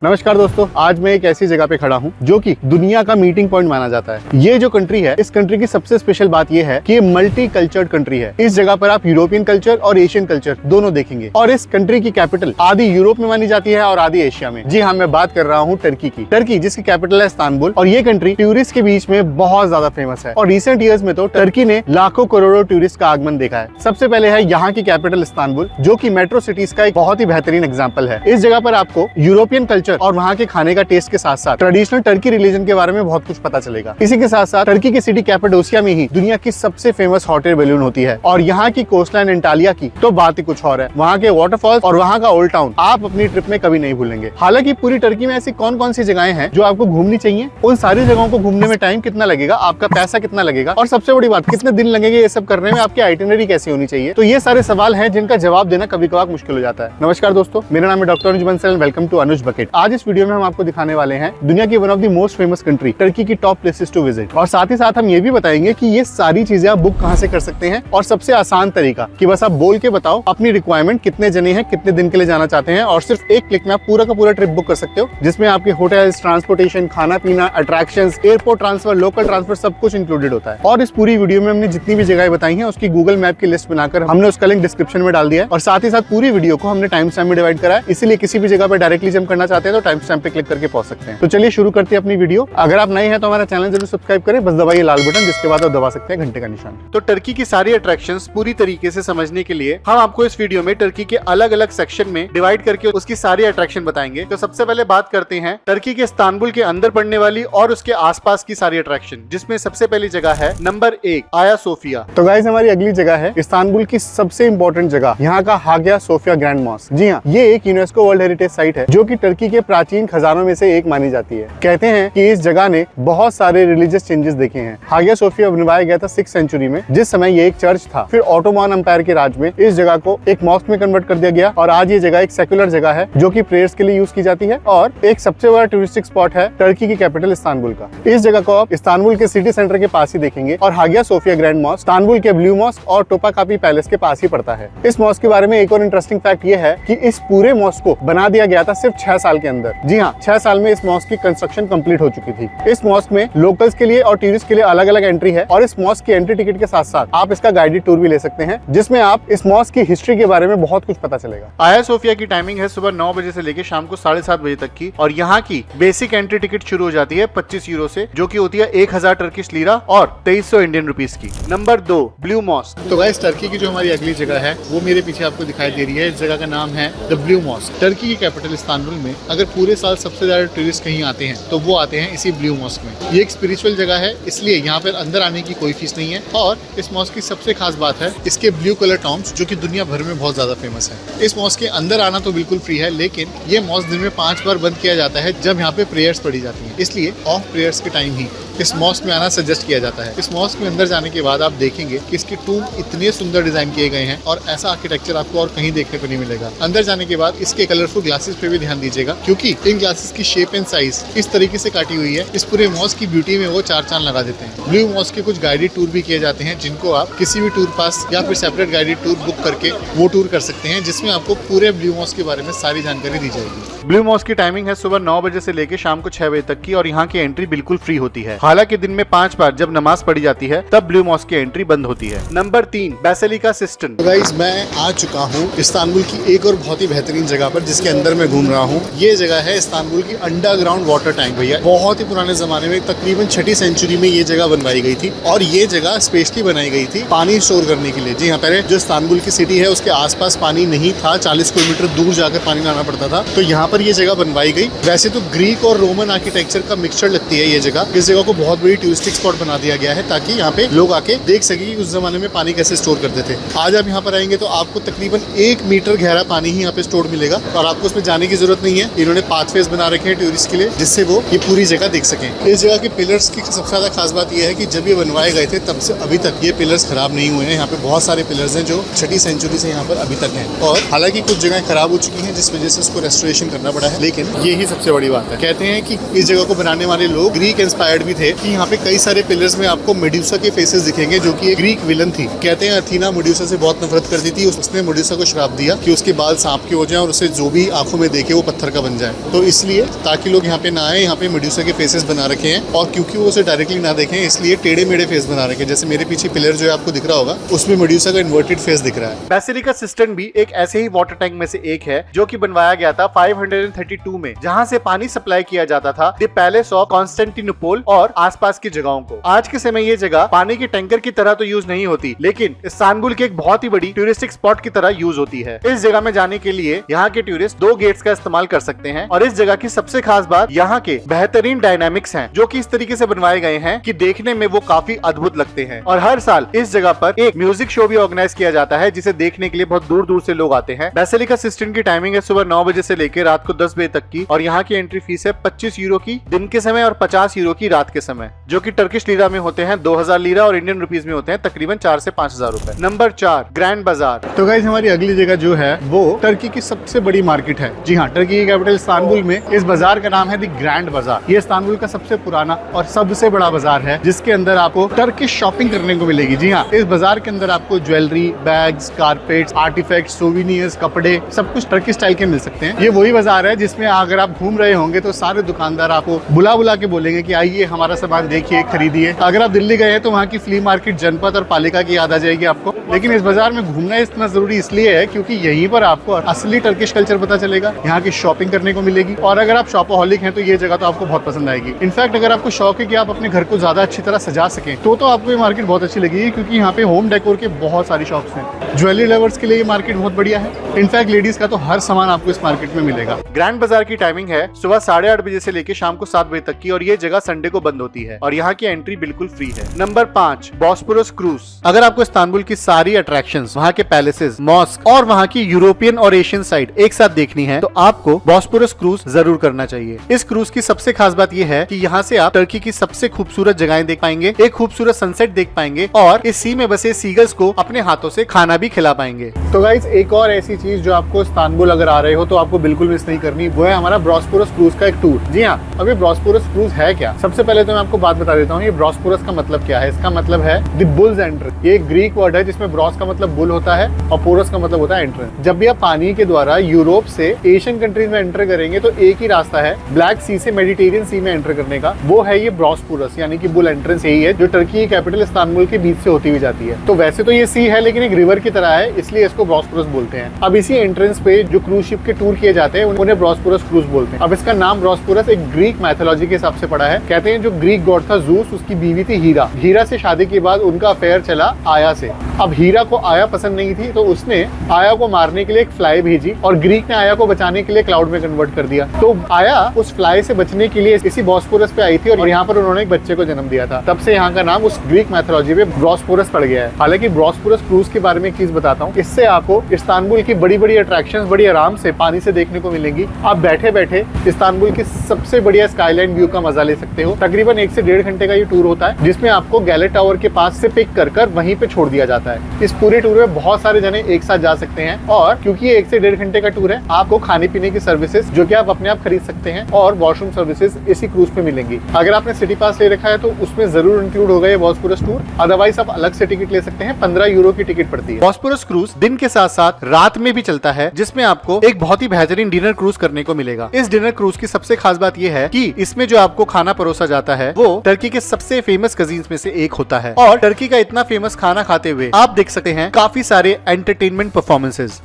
नमस्कार दोस्तों, आज मैं एक ऐसी जगह पे खड़ा हूँ जो कि दुनिया का मीटिंग पॉइंट माना जाता है। ये जो कंट्री है, इस कंट्री की सबसे स्पेशल बात ये है कि ये मल्टी कल्चर्ड कंट्री है। इस जगह पर आप यूरोपियन कल्चर और एशियन कल्चर दोनों देखेंगे। और इस कंट्री की कैपिटल आधी यूरोप में मानी जाती है और आधी एशिया में। जी हाँ, मैं बात कर रहा हूँ टर्की की। टर्की जिसकी कैपिटल है इस्तांबुल, और ये कंट्री टूरिस्ट के बीच में बहुत ज्यादा फेमस है। और रिसेंट ईयर्स में तो टर्की ने लाखों करोड़ों टूरिस्ट का आगमन देखा है। सबसे पहले है यहाँ की कैपिटल इस्तांबुल, जो की मेट्रो सिटीज का एक बहुत ही बेहतरीन एग्जाम्पल है। इस जगह पर आपको यूरोपियन कल्चर और वहाँ के खाने का टेस्ट के साथ साथ ट्रेडिशनल टर्की रिलीजन के बारे में बहुत कुछ पता चलेगा। इसी के साथ साथ टर्की की सिटी कैपाडोसिया में ही दुनिया की सबसे फेमस हॉट एयर बैलून होती है। और यहाँ की कोस्टलाइन एंटालिया की तो बात ही कुछ और है। वहाँ के वाटरफॉल्स और वहाँ का ओल्ड टाउन आप अपनी ट्रिप में कभी नहीं भूलेंगे। हालांकि पूरी टर्की में ऐसी कौन कौन सी जगहें हैं जो आपको घूमनी चाहिए, उन सारी जगहों को घूमने में टाइम कितना लगेगा, आपका पैसा कितना लगेगा, और सबसे बड़ी बात कितने दिन लगेंगे ये सब करने में, आपकी आइटिनरी कैसी होनी चाहिए, तो ये सारे सवाल हैं जिनका जवाब देना कभी कभार मुश्किल हो जाता है। नमस्कार दोस्तों, मेरा नाम है doctor Anuj Bansal, welcome to Anuj bucket. आज इस वीडियो में हम आपको दिखाने वाले हैं दुनिया की one of the most famous country Turkey की टॉप प्लेसेस टू विजिट। और साथ ही साथ हम ये भी बताएंगे कि ये सारी चीजें आप बुक कहाँ से कर सकते हैं, और सबसे आसान तरीका कि बस आप बोल के बताओ अपनी रिक्वायरमेंट, कितने जने हैं, कितने दिन के लिए जाना चाहते हैं, और सिर्फ एक क्लिक में आप पूरा का पूरा ट्रिप बुक कर सकते हो, जिसमें आपके होटल्स, ट्रांसपोर्टेशन, खाना पीना, attractions, airport transfer, local transfer सब कुछ इंक्लूडेड होता है। और इस पूरी वीडियो में हमने जितनी भी जगह बताई है उसकी गूगल मैप की लिस्ट बनाकर हमने उसका लिंक डिस्क्रिप्शन में डाल दिया है। और साथ ही साथ पूरी वीडियो को हमने टाइम स्टैम्प में डिवाइड करा है, इसीलिए किसी भी जगह पर डायरेक्टली जंप करना चाहते हैं तो टाइम स्टैम्प पे क्लिक करके पहुंच सकते हैं। तो चलिए शुरू करते हैं अपनी वीडियो। अगर आप नए हैं तो हमारा चैनल जरूर सब्सक्राइब करें, बस दबाइए लाल बटन, जिसके बाद आप दबा सकते हैं घंटे का निशान। तो टर्की की सारी अट्रैक्शंस पूरी तरीके से समझने के लिए हम आपको इस वीडियो में टर्की के अलग अलग सेक्शन में डिवाइड करके उसकी सारी अट्रैक्शन बताएंगे। तो सबसे पहले बात करते हैं टर्की के इस्तांबुल के अंदर पड़ने वाली और उसके आसपास की सारी अट्रैक्शन, जिसमें सबसे पहली जगह है नंबर 1 आया सोफिया। तो गाइस, हमारी अगली जगह है इस्तांबुल की सबसे इंपॉर्टेंट जगह, यहाँ का हागिया सोफिया ग्रैंड मॉस्क। जी हाँ, ये एक यूनेस्को वर्ल्ड हेरिटेज साइट है जो कि टर्की के प्राचीन खजानों में से एक मानी जाती है। कहते हैं कि इस जगह ने बहुत सारे रिलीजियस चेंजेस देखे हैं। हागिया सोफिया बनवाया गया था 6th सेंचुरी में, जिस समय ये एक चर्च था। फिर ऑटोमान एम्पायर के राज में इस जगह को एक मॉस्क में कन्वर्ट कर दिया गया, और आज ये जगह एक सेक्युलर जगह है जो कि प्रेयर्स के लिए यूज की जाती है, और एक सबसे बड़ा टूरिस्टिक स्पॉट है टर्की की कैपिटल इस्तांबुल का। इस जगह को आप इस्तांबुल के सिटी सेंटर के पास ही देखेंगे, और Hagia Sophia grand mosque Istanbul के ब्लू मॉस्क और टोपाकापी पैलेस के पास ही पड़ता है। इस मॉस्क के बारे में एक और इंटरेस्टिंग फैक्ट ये है कि इस पूरे मॉस्क को बना दिया गया था सिर्फ 6 साल के अंदर। जी हाँ, 6 साल में इस मॉस्क की कंस्ट्रक्शन कंप्लीट हो चुकी थी। इस मॉस्क में लोकल्स के लिए और टूरिस्ट के लिए अलग अलग एंट्री है, और इस मॉस्क की एंट्री टिकट के साथ साथ आप इसका गाइडेड टूर भी ले सकते हैं, जिसमें आप इस मॉस्क की हिस्ट्री के बारे में बहुत कुछ पता चलेगा। आया सोफिया की टाइमिंग है सुबह 9 बजे से लेकर शाम को 7:30 बजे तक की, और यहाँ की बेसिक एंट्री टिकट शुरू हो जाती है 25 यूरो से, जो की होती है 1000 टर्किश लीरा और 2300 इंडियन रुपीज की। Number 2 blue mosque. तो गाइस, टर्की की जो हमारी अगली जगह है वो मेरे पीछे आपको दिखाई दे रही है। इस जगह का नाम है द ब्लू मॉस्क। टर्की की कैपिटल इस्तांबुल में अगर पूरे साल सबसे ज्यादा टूरिस्ट कहीं आते हैं तो वो आते हैं इसी ब्लू मॉस्क में। ये एक स्पिरिचुअल जगह है, इसलिए यहाँ पर अंदर आने की कोई फीस नहीं है। और इस मॉस्क की सबसे खास बात है इसके ब्लू कलर टॉम्ब्स, जो कि दुनिया भर में बहुत ज्यादा फेमस है। इस मॉस्क के अंदर आना तो बिल्कुल फ्री है, लेकिन ये मॉस्क दिन में 5 बार बंद किया जाता है जब यहाँ पे प्रेयर्स पढ़ी जाती हैं। इसलिए ऑफ प्रेयर्स के टाइम ही इस मॉस्क में आना सजेस्ट किया जाता है। इस मॉस्क में अंदर जाने के बाद आप देखेंगे कि इसके टूम इतने सुंदर डिजाइन किए गए हैं, और ऐसा आर्किटेक्चर आपको और कहीं देखने को नहीं मिलेगा। अंदर जाने के बाद इसके कलरफुल ग्लासेस पे भी ध्यान दीजिएगा, क्योंकि इन ग्लासेस की शेप एंड साइज इस तरीके से काटी हुई है, इस पूरे मॉस्क की ब्यूटी में वो 4 चांद लगा देते हैं। ब्लू मॉस्क के कुछ गाइडेड टूर भी किए जाते हैं, जिनको आप किसी भी टूर पास या फिर सेपरेट गाइडेड टूर बुक करके वो टूर कर सकते हैं, जिसमें आपको पूरे ब्लू मॉस्क के बारे में सारी जानकारी दी जाएगी। ब्लू मॉस्क की टाइमिंग है सुबह 9 बजे से लेकर शाम को 6 बजे तक की, और यहाँ की एंट्री बिल्कुल फ्री होती है। हालांकि दिन में 5 बार जब नमाज पढ़ी जाती है तब ब्लू मॉस्क की एंट्री बंद होती है। Number 3 basilica cistern. तो गाइस, मैं आ चुका हूँ इस्तांबुल की एक और बहुत ही बेहतरीन जगह पर, जिसके अंदर मैं घूम रहा हूँ। ये जगह है इस्तांबुल की अंडरग्राउंड वाटर टैंक। भैया, बहुत ही पुराने जमाने में तकरीबन 6ठी सेंचुरी में ये जगह बनवाई गई थी, और ये जगह स्पेशली बनाई गई थी पानी स्टोर करने के लिए। जी हाँ, पहले जो इस्तांबुल की सिटी है उसके आसपास पानी नहीं था, 40 किलोमीटर दूर जाकर पानी लाना पड़ता था, तो यहाँ पर ये जगह बनवाई गई। वैसे तो ग्रीक और रोमन आर्किटेक्चर का मिक्सचर लगती है ये जगह। इस जगह को बहुत बड़ी टूरिस्टिक स्पॉट बना दिया गया है, ताकि यहाँ पे लोग आके देख सके कि उस जमाने में पानी कैसे स्टोर करते थे। आज आप यहाँ पर आएंगे तो आपको तकरीबन 1 मीटर गहरा पानी ही यहाँ पे स्टोर मिलेगा, और आपको उसमें जाने की जरूरत नहीं है। इन्होंने पाथवेज बना रखे हैं टूरिस्ट के लिए, जिससे वो ये पूरी जगह देख सकें। इस जगह के पिलर्स की सबसे ज्यादा खास बात यह है कि जब ये बनवाए गए थे तब से अभी तक ये पिलर्स खराब नहीं हुए हैं। यहाँ पे बहुत सारे पिलर्स हैं जो 6ठी सेंचुरी से यहाँ पर अभी तक हैं, और हालांकि कुछ जगह खराब हो चुकी हैं, जिस वजह से इसको रेस्टोरेशन करना पड़ा है, लेकिन ये ही सबसे बड़ी बात है। कहते हैं कि इस जगह को बनाने वाले लोग ग्रीक इंस्पायर्ड भी थे कि यहाँ पे कई सारे पिलर्स में आपको मेड्यूसा के फेसेस दिखेंगे, जो कि एक ग्रीक विलन थी। कहते हैं अथीना मेड्यूसा से बहुत नफरत करती थी, उसने मेड्यूसा को श्राप दिया कि उसके बाल सांप के हो जाएं और उसे जो भी आंखों में देखे वो पत्थर का बन जाए। तो इसलिए ताकि लोग यहाँ पे ना आए, यहाँ पे मेड्यूसा के फेसेस बना रखे हैं, और क्योंकि वो उसे डायरेक्टली ना देखें इसलिए टेढ़े मेढ़े फेस बना रखे हैं। जैसे मेरे पीछे पिलर जो है आपको दिख रहा होगा, उसमें मेड्यूसा का इन्वर्टेड फेस दिख रहा है। बेसिलिका सिस्टर्न भी एक ऐसे ही वाटर टैंक में से एक है जो कि बनवाया गया था 532 में, जहां से पानी सप्लाई किया जाता था द पैलेस ऑफ कॉन्स्टेंटिनोपल और आसपास की जगहों को। आज के समय ये जगह पानी के टैंकर की तरह तो यूज नहीं होती, लेकिन इस्तांबुल की एक बहुत ही बड़ी टूरिस्टिक स्पॉट की तरह यूज होती है। इस जगह में जाने के लिए यहाँ के टूरिस्ट 2 गेट्स का इस्तेमाल कर सकते हैं, और इस जगह की सबसे खास बात यहाँ के बेहतरीन डायनामिक्स हैं, जो कि इस तरीके से बनवाए गए हैं कि देखने में वो काफी अद्भुत लगते हैं। और हर साल इस जगह पर एक म्यूजिक शो भी ऑर्गेनाइज किया जाता है, जिसे देखने के लिए बहुत दूर दूर से लोग आते हैं। बेसिलिका सिस्टर्न की टाइमिंग है सुबह 9 बजे से लेकर रात को 10 बजे तक की, और यहाँ की एंट्री फीस है 25 यूरो की दिन के समय और 50 यूरो की रात के समय, जो कि टर्किश लीरा में होते हैं 2000 लीरा, और इंडियन रुपीज में होते हैं तकरीबन 4 से 5000 रुपए। नंबर 4 ग्रैंड बाजार। तो गाइस हमारी अगली जगह जो है वो टर्की की सबसे बड़ी मार्केट है। जी हाँ, टर्की की कैपिटल इस्तांबुल में इस बाजार का नाम है द ग्रैंड बाजार। ये इस्तांबुल का सबसे पुराना और सबसे बड़ा बाजार है, जिसके अंदर आपको टर्किश शॉपिंग करने को मिलेगी। जी हाँ, इस बाजार के अंदर आपको jewellery, bags, carpets, artefacts, souvenirs, कपड़े सब कुछ टर्किश स्टाइल के मिल सकते हैं। ये वही बाजार है जिसमें अगर आप घूम रहे होंगे तो सारे दुकानदार आपको बुला बुला के बोलेंगे कि आइए हमारा सामान देखिए, खरीदिए। अगर आप दिल्ली गए हैं तो वहाँ की फ्ली मार्केट, जनपद और पालिका की याद आ जाएगी आपको। लेकिन इस बाजार में घूमना इतना जरूरी इसलिए है क्योंकि यहीं पर आपको असली टर्किश कल्चर पता चलेगा, यहाँ की शॉपिंग करने को मिलेगी। और अगर आप शॉपोहॉलिक हैं तो ये जगह तो आपको बहुत पसंद आएगी। इनफैक्ट अगर आपको शौक है कि आप अपने घर को ज्यादा अच्छी तरह सजा सकें तो आपको ये मार्केट बहुत अच्छी लगेगी, क्योंकि यहाँ पे होम डेकोर के बहुत सारी शॉप्स हैं। ज्वेलरी लवर्स के लिए ये मार्केट बहुत बढ़िया है। इनफैक्ट लेडीज का तो हर सामान आपको इस मार्केट में मिलेगा। ग्रैंड बाजार की टाइमिंग है सुबह 8:30 बजे से लेकर शाम को 7 बजे तक की, और ये जगह संडे को बंद होती है, और यहाँ की एंट्री बिल्कुल फ्री है। Number 5 Bosporus cruise. अगर आपको इस्तांबुल की सारी अट्रैक्शंस, वहाँ के पैलेसेस, मॉस्क और वहाँ की यूरोपियन और एशियन साइड एक साथ देखनी है तो आपको बॉस्पोरस क्रूज जरूर करना चाहिए। इस क्रूज की सबसे खास बात यह है कि यहाँ से आप टर्की की सबसे खूबसूरत जगहें देख पाएंगे, एक खूबसूरत सनसेट देख पाएंगे, और इस सी में बसे सीगल्स को अपने हाथों से खाना भी खिला पाएंगे। तो गाइस एक और ऐसी चीज जो आपको इस्तांबुल अगर आ रहे हो तो आपको बिल्कुल मिस नहीं करनी, वो है हमारा बॉस्पोरस क्रूज का एक टूर। जी हाँ, अब ये बॉस्पोरस क्रूज है क्या? सबसे पहले तो मैं आपको बात बता देता हूँ, ये बॉस्पोरस का मतलब क्या है। इसका मतलब है द बुल्स एंट्रेंस। ये एक ग्रीक वर्ड है जिसमें ब्रॉस का मतलब बुल होता है और पोरस का मतलब होता है एंट्रेंस। जब भी आप पानी के द्वारा यूरोप से एशियन कंट्रीज में एंटर करेंगे तो एक ही रास्ता है ब्लैक सी से मेडिटेरियन सी में एंटर करने का, वो है ये बॉस्पोरस यानी कि बुल एंट्रेंस। यही है जो टर्की की कैपिटल इस्तांबुल के बीच से होती हुई जाती है। तो वैसे तो ये सी है लेकिन एक रिवर की तरह है, इसलिए इसको बॉस्पोरस बोलते हैं। अब इसी एंट्रेंस पे जो क्रूज शिप के टूर किए जाते हैं उन्हें बॉस्पोरस क्रूज बोलते हैं। अब इसका नाम बॉस्पोरस एक ग्रीक मैथोलॉजी के हिसाब से पड़ा है। कहते हैं जो ग्रीक गॉड था जूस, उसकी बीवी थी हीरा। हीरा से शादी के बाद उनका अफेयर चला आया से। अब हीरा को आया पसंद नहीं थी तो उसने आया को मारने के लिए एक फ्लाई भेजी, और ग्रीक ने आया को बचाने के लिए क्लाउड में कन्वर्ट कर दिया। तो आया उस फ्लाई से बचने के लिए इसी बॉस्पोरस पे आई थी, और यहाँ पर उन्होंने एक बच्चे को जन्म दिया था। तब से यहाँ का नाम उस ग्रीक मैथोलॉजी में बॉस्पोरस पड़ गया है। हालांकि बॉस्पोरस क्रूज के बारे में एक चीज बताता हूँ, इससे आपको इस्तांबुल की बड़ी बड़ी अट्रैक्शंस बड़ी आराम से पानी से देखने को मिलेंगी। आप बैठे बैठे इस्तांबुल की सबसे बढ़िया स्काईलाइन व्यू का मजा ले सकते हो। तकरीबन 1 से 1.5 घंटे का ये टूर होता है, जिसमें आपको गैलेट टावर के पास से पिक कर वहीं पे छोड़ दिया जाता है। इस पूरे टूर में बहुत सारे जने एक साथ जा सकते हैं, और क्योंकि ये 1 से 1.5 घंटे का टूर है, आपको खाने पीने की सर्विसेज जो कि आप अपने आप खरीद सकते हैं, और वॉशरूम सर्विसेज इसी क्रूज पे मिलेंगी। अगर आपने सिटी पास ले रखा है तो उसमें जरूर इंक्लूड होगा ये बॉस्पोरस टूर। अदरवाइज आप अलग से टिकट ले सकते हैं, 15 यूरो की टिकट पड़ती है। बॉस्पोरस क्रूज दिन के साथ साथ रात में भी चलता है, जिसमें आपको एक बहुत ही बेहतरीन डिनर क्रूज करने को मिलेगा। इस डिनर क्रूज की सबसे खास बात यह है कि इसमें जो आपको खाना परोसा जाता है वो टर्की के सबसे फेमस कजीन्स में से एक होता है, और टर्की का इतना फेमस खाना खाते हुए आप देख सकते हैं काफी सारे entertainment performances.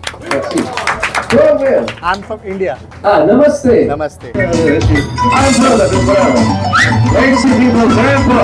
I'm from India. Namaste. Namaste. I'm from Nepal. Ladies and people, grandpa.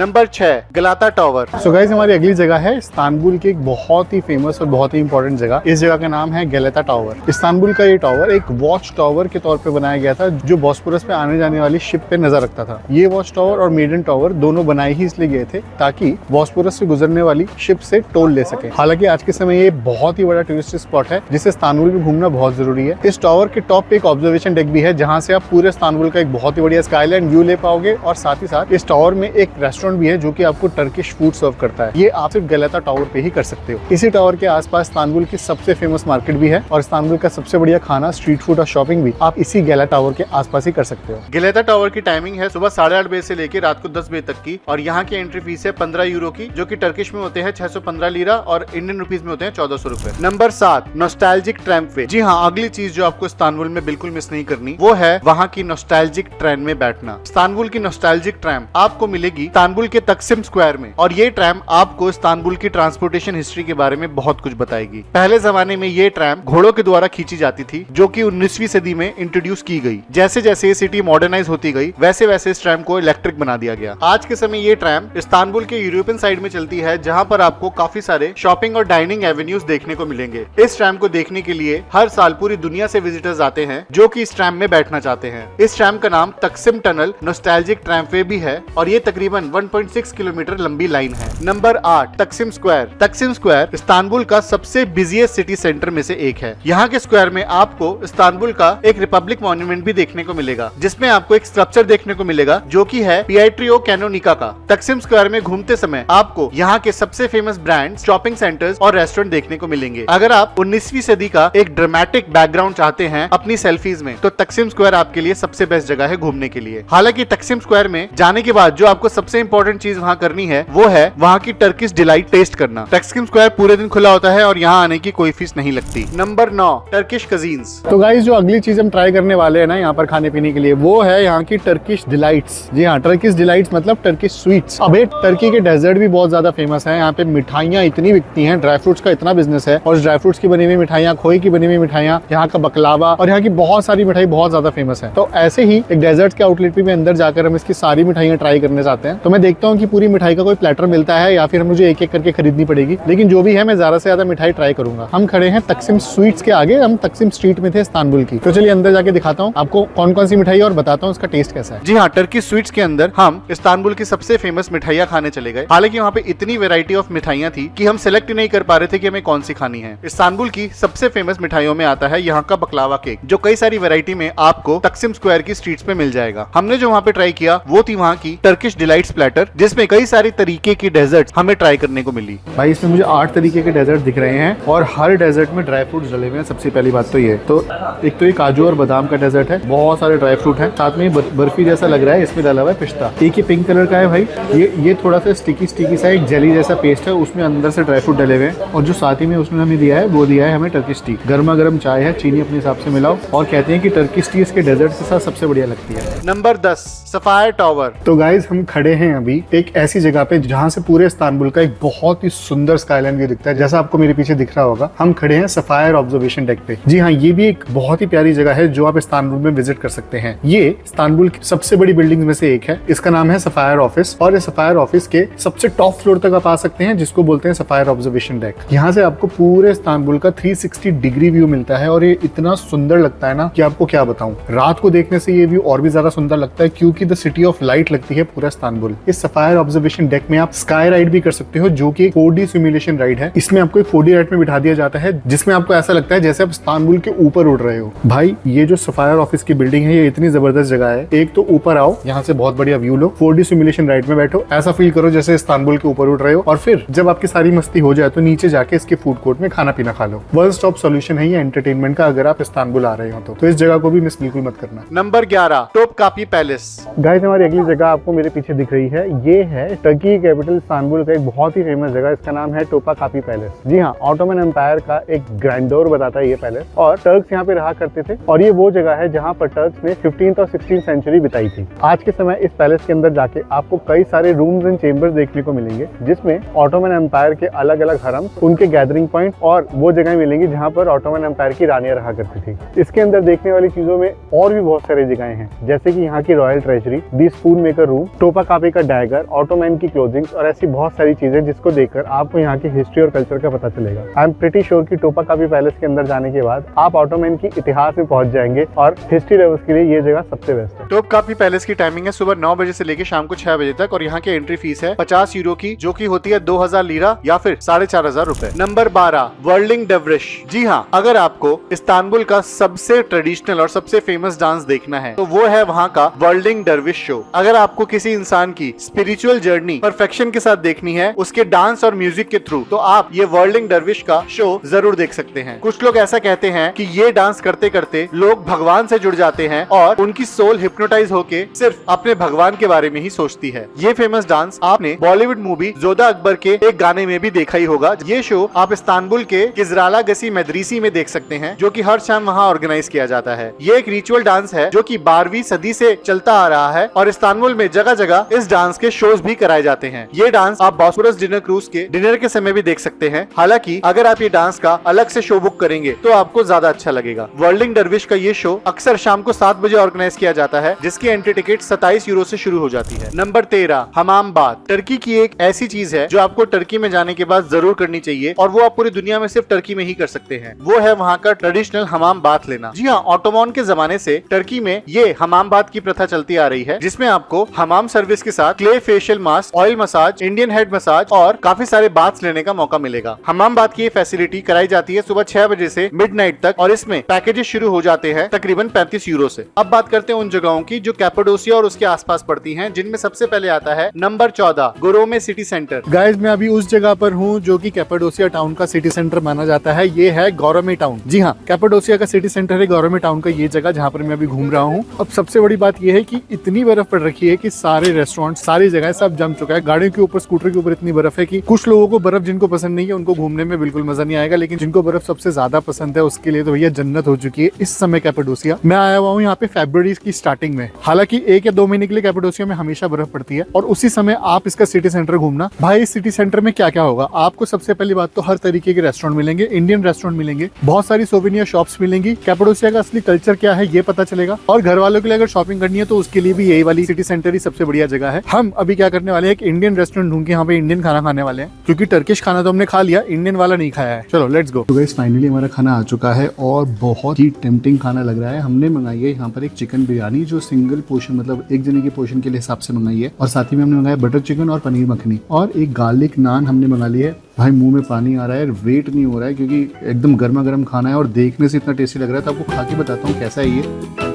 Number 6 Galata tower. So guys हमारी अगली जगह है इस्तांबुल की एक बहुत ही फेमस और बहुत ही इंपॉर्टेंट जगह। इस जगह का नाम है गलाता टावर। इस्तांबुल का ये टावर एक वॉच टावर के तौर पे बनाया गया था जो बॉस्पोरस पे आने जाने वाली शिप पे नजर रखता था। ये वॉच टावर और मेडन टावर दोनों बनाए ही इसलिए गए थे ताकि बॉस्पोरस से गुजरने वाली शिप से टोल ले सके। हालांकि आज के समय ये बहुत ही बड़ा टूरिस्ट स्पॉट है जिसे इस्तांबुल में घूमना बहुत जरूरी है। इस टावर के टॉप पे एक ऑब्जर्वेशन डेक भी है जहाँ से आप पूरे इस्तांबुल का एक बहुत ही बढ़िया स्काईलाइन व्यू ले पाओगे और साथ ही साथ इस टावर में एक रेस्टोरेंट भी है जो कि आपको टर्किश फूड सर्व करता है। ये आप सिर्फ गलाता टावर पे ही कर सकते हो। इसी टावर के आसपास इस्तांबुल की सबसे फेमस मार्केट भी है और इस्तांबुल का सबसे बढ़िया खाना, स्ट्रीट फूड और शॉपिंग भी आप इसी गलाता टावर के आसपास ही कर सकते हो। गलाता टावर की टाइमिंग है सुबह 8:30 बजे से लेकर रात को 10 बजे तक की और यहाँ की एंट्री फीस है 15 यूरो की, जो कि टर्किश में होते हैं 615 लीरा और इंडियन रुपीज में होते हैं 1400 रुपए। Number 7 nostalgic tramway. जी हाँ, अगली चीज जो आपको इस्तांबुल में बिल्कुल मिस नहीं करनी वो है वहाँ की नॉस्टैल्जिक ट्रेन में बैठना। इस्तांबुल की नॉस्टैल्जिक ट्रैम आपको मिलेगी इस्तांबुल के तकसिम स्क्वायर में और ये ट्रैम आपको इस्तांबुल की ट्रांसपोर्टेशन हिस्ट्री के बारे में बहुत कुछ बताएगी। पहले जमाने में ये ट्रैम घोड़ों के द्वारा खींची जाती थी जो कि 19वीं सदी में इंट्रोड्यूस की गई। जैसे जैसे ये सिटी मॉडर्नाइज होती गई वैसे वैसे इस ट्रैम को इलेक्ट्रिक बना दिया गया। आज के समय ये ट्रैम इस्तांबुल के यूरोपियन साइड में चलती है जहाँ पर आपको काफी सारे शॉपिंग और डाइनिंग एवेन्यूज देखने को मिलेंगे। इस ट्रैम को देखने के लिए हर साल पूरी दुनिया से विजिटर्स आते हैं जो कि इस ट्रैम में बैठना चाहते हैं। इस ट्रैम का नाम तकसिम टनल नॉस्टैल्जिक ट्रैमवे भी है और ये तकरीबन 1.6 किलोमीटर लंबी लाइन है। Number 8 Taksim square. Taksim square Istanbul का सबसे बिजिएस्ट सिटी सेंटर में से एक है। यहाँ के स्क्वायर में आपको इस्तांबुल का एक रिपब्लिक मॉन्यूमेंट भी देखने को मिलेगा जिसमें आपको एक स्ट्रक्चर देखने को मिलेगा जो कि है पिएट्रियो कैनोनिका का। तकसिम स्क्वायर में घूमते समय आपको यहाँ के सबसे फेमस ब्रांड, शॉपिंग सेंटर्स और रेस्टोरेंट देखने को मिलेंगे। अगर आप 19वीं सदी का एक ड्रामेटिक बैकग्राउंड चाहते हैं अपनी सेल्फीज में तो तकसिम स्क्वायर आपके लिए सबसे बेस्ट जगह है घूमने के लिए। हालांकि तकसिम स्क्वायर में जाने के बाद जो आपको सबसे इंपॉर्टेंट चीज वहाँ करनी है वो है वहाँ की टर्किश डिलाइट टेस्ट करना। तकसिम स्क्वायर पूरे दिन खुला होता है और यहाँ आने की कोई फीस नहीं लगती। Number 9 Turkish cuisines. तो गाइस जो अगली चीज हम ट्राई करने वाले हैं ना यहाँ पर खाने पीने के लिए वो है यहाँ की टर्किश डिलाइट्स। जी हाँ, टर्किश डिलाइट्स मतलब टर्किश स्वीट्स। अब टर्की के डेजर्ट भी बहुत ज्यादा फेमस है। यहाँ पे मिठाइयाँ इतनी बिकती हैं, ड्राई फ्रूट्स का इतना बिजनेस है और ड्राई फ्रूट्स की बनी हुई मिठाइयाँ, खोए की बनी हुई मिठाइयाँ, यहाँ का बकलावा और यहाँ की बहुत सारी मिठाई बहुत ज्यादा फेमस है। तो ऐसे ही एक डेजर्ट के आउटलेट पे भी अंदर जाकर हम इसकी सारी मिठाइयाँ ट्राई करने चाहते हैं। तो मैं देखता हूँ कि पूरी मिठाई का कोई प्लेटर मिलता है या फिर मुझे एक एक करके खरीदनी पड़ेगी, लेकिन जो भी है मैं ज्यादा से ज्यादा मिठाई ट्राई करूंगा। हम खड़े हैं तकसिम स्वीट्स के आगे, हम तकसिम स्ट्रीट में थे इस्तांबुल की। तो चलिए अंदर जाके दिखाता हूँ आपको कौन कौन सी मिठाई और बताता हूँ उसका टेस्ट कैसा है। जी हाँ, टर्की स्वीट्स के अंदर हम इस्तांबुल की सबसे फेमस मिठाइयाँ खाने चले गए। हालांकि वहाँ पे इतनी वैरायटी ऑफ मिठाइयाँ थी कि हम सिलेक्ट नहीं कर पा रहे थे कि हमें कौन सी खानी है। इस्तांबुल की सबसे फेमस मिठाइयों में आता है यहाँ का बकलावा केक जो कई सारी वैरायटी में आपको तकसिम स्क्वायर की स्ट्रीट्स पे मिल जाएगा। हमने जो वहाँ पे ट्राई किया वो थी वहाँ की टर्किश डिलाइट्स प्लेटर जिसमें कई सारी तरीके की डेजर्ट हमें ट्राई करने को मिली। भाई इसमें मुझे 8 तरीके के डेजर्ट दिख रहे हैं और हर डेजर्ट में ड्राई फ्रूट्स डले हुए हैं। सबसे पहली बात तो ये एक तो ये काजू और बादाम का डेजर्ट है, बहुत सारे ड्राई फ्रूट है, साथ में बर्फी जैसा लग रहा है, इसमें डाला हुआ है पिस्ता। एक ये पिंक कलर का है भाई, ये थोड़ा सा स्टिकी सा एक जेली जैसा पेस्ट है, उसमें अंदर से ड्राई फ्रूट डले हुए हैं और जो साथ ही में उसने हमें दिया है वो दिया है हमें टर्किश टी। गर्मा गर्म चाय है, चीनी अपने हिसाब से मिलाओ और कहते हैं कि टर्किश टी इसके डेजर्ट के साथ सबसे बढ़िया लगती है। Number 10 sapphire tower. तो गाइज हम खड़े हैं अभी एक ऐसी जगह पे जहाँ से पूरे इस्तांबुल का एक बहुत ही सुंदर स्काईलाइन व्यू दिखता है, जैसा आपको मेरे पीछे दिख रहा होगा। हम खड़े हैं सफायर ऑब्जर्वेशन डेक पे। जी हाँ, ये भी एक बहुत ही प्यारी जगह है जो आप इस्तांबुल में विजिट कर सकते हैं। ये इस्तांबुल की सबसे बड़ी बिल्डिंग में से एक है। इसका नाम है सफायर ऑफिस और इस सफायर ऑफिस के सबसे टॉप फ्लोर तक आप आ सकते हैं जिसको बोलते हैं सफायर ऑब्जर्वेशन डेक। यहाँ से आपको पूरे इस्तांबुल का 360 डिग्री व्यू मिलता है और ये इतना सुंदर लगता है ना कि आपको क्या बताऊं। रात को देखने से ये व्यू और भी ज्यादा सुंदर लगता है क्योंकि द सिटी ऑफ लाइट लगती है पूरा इस्तांबुल। इस सफायर ऑब्जर्वेशन डेक में आप स्काई राइड भी कर सकते हो जो कि 4D सिमुलेशन राइड है। इसमें आपको एक 4D राइड में बिठा दिया जाता है जिसमें आपको ऐसा लगता है जैसे आप इस्तांबुल के ऊपर उड़ रहे हो। भाई ये जो सफायर ऑफिस की बिल्डिंग है ये इतनी जबरदस्त जगह है। एक तो ऊपर आओ, यहाँ से बहुत बढ़िया व्यू लो, 4D सिमुलेशन राइड में बैठो, ऐसा फील करो जैसे इस्तांबुल के ऊपर उड़ रहे हो और फिर जब आपकी सारी मस्ती हो जाए तो नीचे जाके इसके फूड कोर्ट में खाना पीना खा लो। वन स्टॉप सॉल्यूशन है ये एंटरटेनमेंट का अगर आप इस्तांबुल आ रहे हो तो इस जगह को भी मिस बिल्कुल मत करना। Number 11 टोपकापी palace. गाइस हमारी अगली जगह आपको मेरे पीछे दिख रही है, ये है टर्की कैपिटल इस्तांबुल का एक बहुत ही फेमस जगह, इसका नाम है टोपाकापी पैलेस। जी हाँ, ऑटोमन एम्पायर का एक ग्रैंडोर बताता है ये पैलेस और टर्क्स यहाँ पे रहा करते थे और ये वो जगह है जहाँ पर टर्क्स ने 15th और 16th सेंचुरी बिताई थी। आज के समय इस पैलेस के अंदर जाके आपको कई सारे रूम्स एंड चेम्बर्स देखने को मिलेंगे जिसमें ऑटोमन एम्पायर के अलग अलग हरम, उनके गैदरिंग पॉइंट और वो जगह मिलेंगी जहाँ पर ऑटोमन एम्पायर की रानियां रहा करती थी। इसके अंदर देखने वाली चीजों में और भी बहुत सारी जगहें हैं जैसे कि यहाँ की रॉयल ट्रेजरी, दी स्पून मेकर रूम, टोपाकापी का डैगर, ऑटोमैन की क्लोथिंग्स और ऐसी बहुत सारी चीजें जिसको देखकर आपको यहाँ की हिस्ट्री और कल्चर का पता चलेगा। आई एम प्रीटी श्योर कि टोपाकापी पैलेस के अंदर जाने के बाद आप ऑटोमैन की इतिहास में पहुंच जाएंगे और हिस्ट्री लवर्स के लिए ये जगह सबसे बेस्ट है। टोपकापी पैलेस की टाइमिंग है सुबह 9 बजे से लेकर शाम को 6 बजे तक और यहाँ की एंट्री फीस है 50 यूरो की, जो की होती है 2000 लीरा या फिर 4500 रुपए। नंबर 12 वर्ल्डिंग डर्विश। जी हाँ, अगर आपको इस्तांबुल का सबसे ट्रेडिशनल और सबसे फेमस डांस देखना है तो वो है वहाँ का वर्ल्डिंग डर्विश शो। अगर आपको किसी इंसान की स्पिरिचुअल जर्नी परफेक्शन के साथ देखनी है उसके डांस और म्यूजिक के थ्रू, तो आप ये वर्ल्डिंग डर्विश का शो जरूर देख सकते हैं। कुछ लोग ऐसा कहते हैं कि ये डांस करते करते लोग भगवान से जुड़ जाते हैं और उनकी सोल हिप्नोटाइज होके सिर्फ अपने भगवान के बारे में ही सोचती है। ये फेमस डांस आपने बॉलीवुड मूवी जोधा अकबर के एक गाने में भी देखा ही होगा। ये शो आप इस्तांबुल के किजराला गसी मदरीसी में देख सकते हैं, जो कि हर शाम वहाँ ऑर्गेनाइज किया जाता है। ये एक रिचुअल डांस है जो कि 12वीं सदी से चलता आ रहा है और इस्तांबुल में जगह जगह इस डांस के शोज भी कराए जाते हैं। ये डांस आप बॉस्फोरस डिनर क्रूज के डिनर के समय भी देख सकते हैं। हालांकि अगर आप ये डांस का अलग से शो बुक करेंगे तो आपको ज्यादा अच्छा लगेगा। वर्ल्डिंग डर्विश का ये शो अक्सर शाम को 7 बजे ऑर्गेनाइज किया जाता है, जिसकी एंट्री टिकट 27 यूरो से शुरू हो जाती है। नंबर 13 हमाम बाथ। टर्की की एक ऐसी चीज है जो आपको टर्की में जाने के बाद जरूर करनी चाहिए और वो आप पूरी दुनिया में सिर्फ टर्की में ही कर सकते हैं। वो है वहाँ का ट्रेडिशनल हमाम बाथ लेना। जी हाँ, ऑटोमन के जमाने से टर्की में ये हमाम बाथ की प्रथा चलती आ रही है, जिसमें आपको हमाम सर्विस के साथ clay facial mask, oil massage, Indian head massage और काफी सारे बाथ्स लेने का मौका मिलेगा। हमाम बाथ की ये फैसिलिटी कराई जाती है सुबह 6 बजे से मिडनाइट तक और इसमें पैकेजेस शुरू हो जाते हैं तकरीबन 35 यूरो से। अब बात करते हैं उन जगहों की जो कैपाडोसिया और उसके आसपास पड़ती हैं, जिनमें सबसे पहले आता है नंबर 14 गोरोमे सिटी सेंटर। गाइस, मैं अभी उस जगह पर हूँ जो कि कैपाडोसिया टाउन का सिटी सेंटर माना जाता है। ये है गोरोमे टाउन। जी हाँ, कैपाडोसिया का सिटी सेंटर है गोरोमे टाउन का ये जगह, जहाँ पर मैं अभी घूम रहा हूँ। अब सबसे बड़ी बात ये है कि इतनी बर्फ पड़ रखी है कि सारे रेस्टोरेंट, सारी जगह सब जम चुका है। गाड़ियों के ऊपर, स्कूटर के ऊपर इतनी बर्फ है कि कुछ लोगों को बर्फ जिनको पसंद नहीं है उनको घूमने में बिल्कुल मजा नहीं आएगा, लेकिन जिनको बर्फ सबसे ज्यादा पसंद है उसके लिए तो भैया जन्नत हो चुकी है इस समय कैपाडोसिया। मैं आया हुआ हूँ यहाँ पे फरवरी की स्टार्टिंग में। हालांकि 1 या 2 महीने के लिए कैपाडोसिया में हमेशा बर्फ पड़ती है और उसी समय आप इसका सिटी सेंटर घूमना। भाई, इस सिटी सेंटर में क्या क्या होगा आपको? सबसे पहली बात तो हर तरीके के रेस्टोरेंट मिलेंगे, इंडियन रेस्टोरेंट मिलेंगे, बहुत सारी सोवेनियर शॉप्स मिलेंगी, कैपाडोसिया का असली कल्चर क्या है ये पता चलेगा और घर वालों के लिए अगर शॉपिंग करनी है तो उसके लिए भी यही वाली सिटी सेंटर ही सबसे बढ़िया जगह है। हम अभी क्या करने वाले हैं, एक इंडियन रेस्टोरेंट ढूंढ के यहाँ पे इंडियन खाना खाने वाले हैं, क्योंकि टर्किश खाना तो हमने खा लिया, इंडियन वाला नहीं खाया है। चलो लेट्स गो। तो गाइस, फाइनली हमारा खाना आ चुका है और बहुत ही टेम्पटिंग खाना लग रहा है। हमने मंगाई है यहाँ पर एक चिकन बिरयानी जो सिंगल पोर्शन, मतलब एक जने के पोर्शन के हिसाब से मंगाई है, और साथ ही में हमने मंगाया बटर चिकन और पनीर मखनी और एक गार्लिक नान हमने मंगा ली है। भाई, मुंह में पानी आ रहा है, वेट नहीं हो रहा है क्योंकि एकदम गर्मा गर्म खाना है और देखने से इतना टेस्टी लग रहा है। तो आपको खा के बताता हूँ कैसा है ये।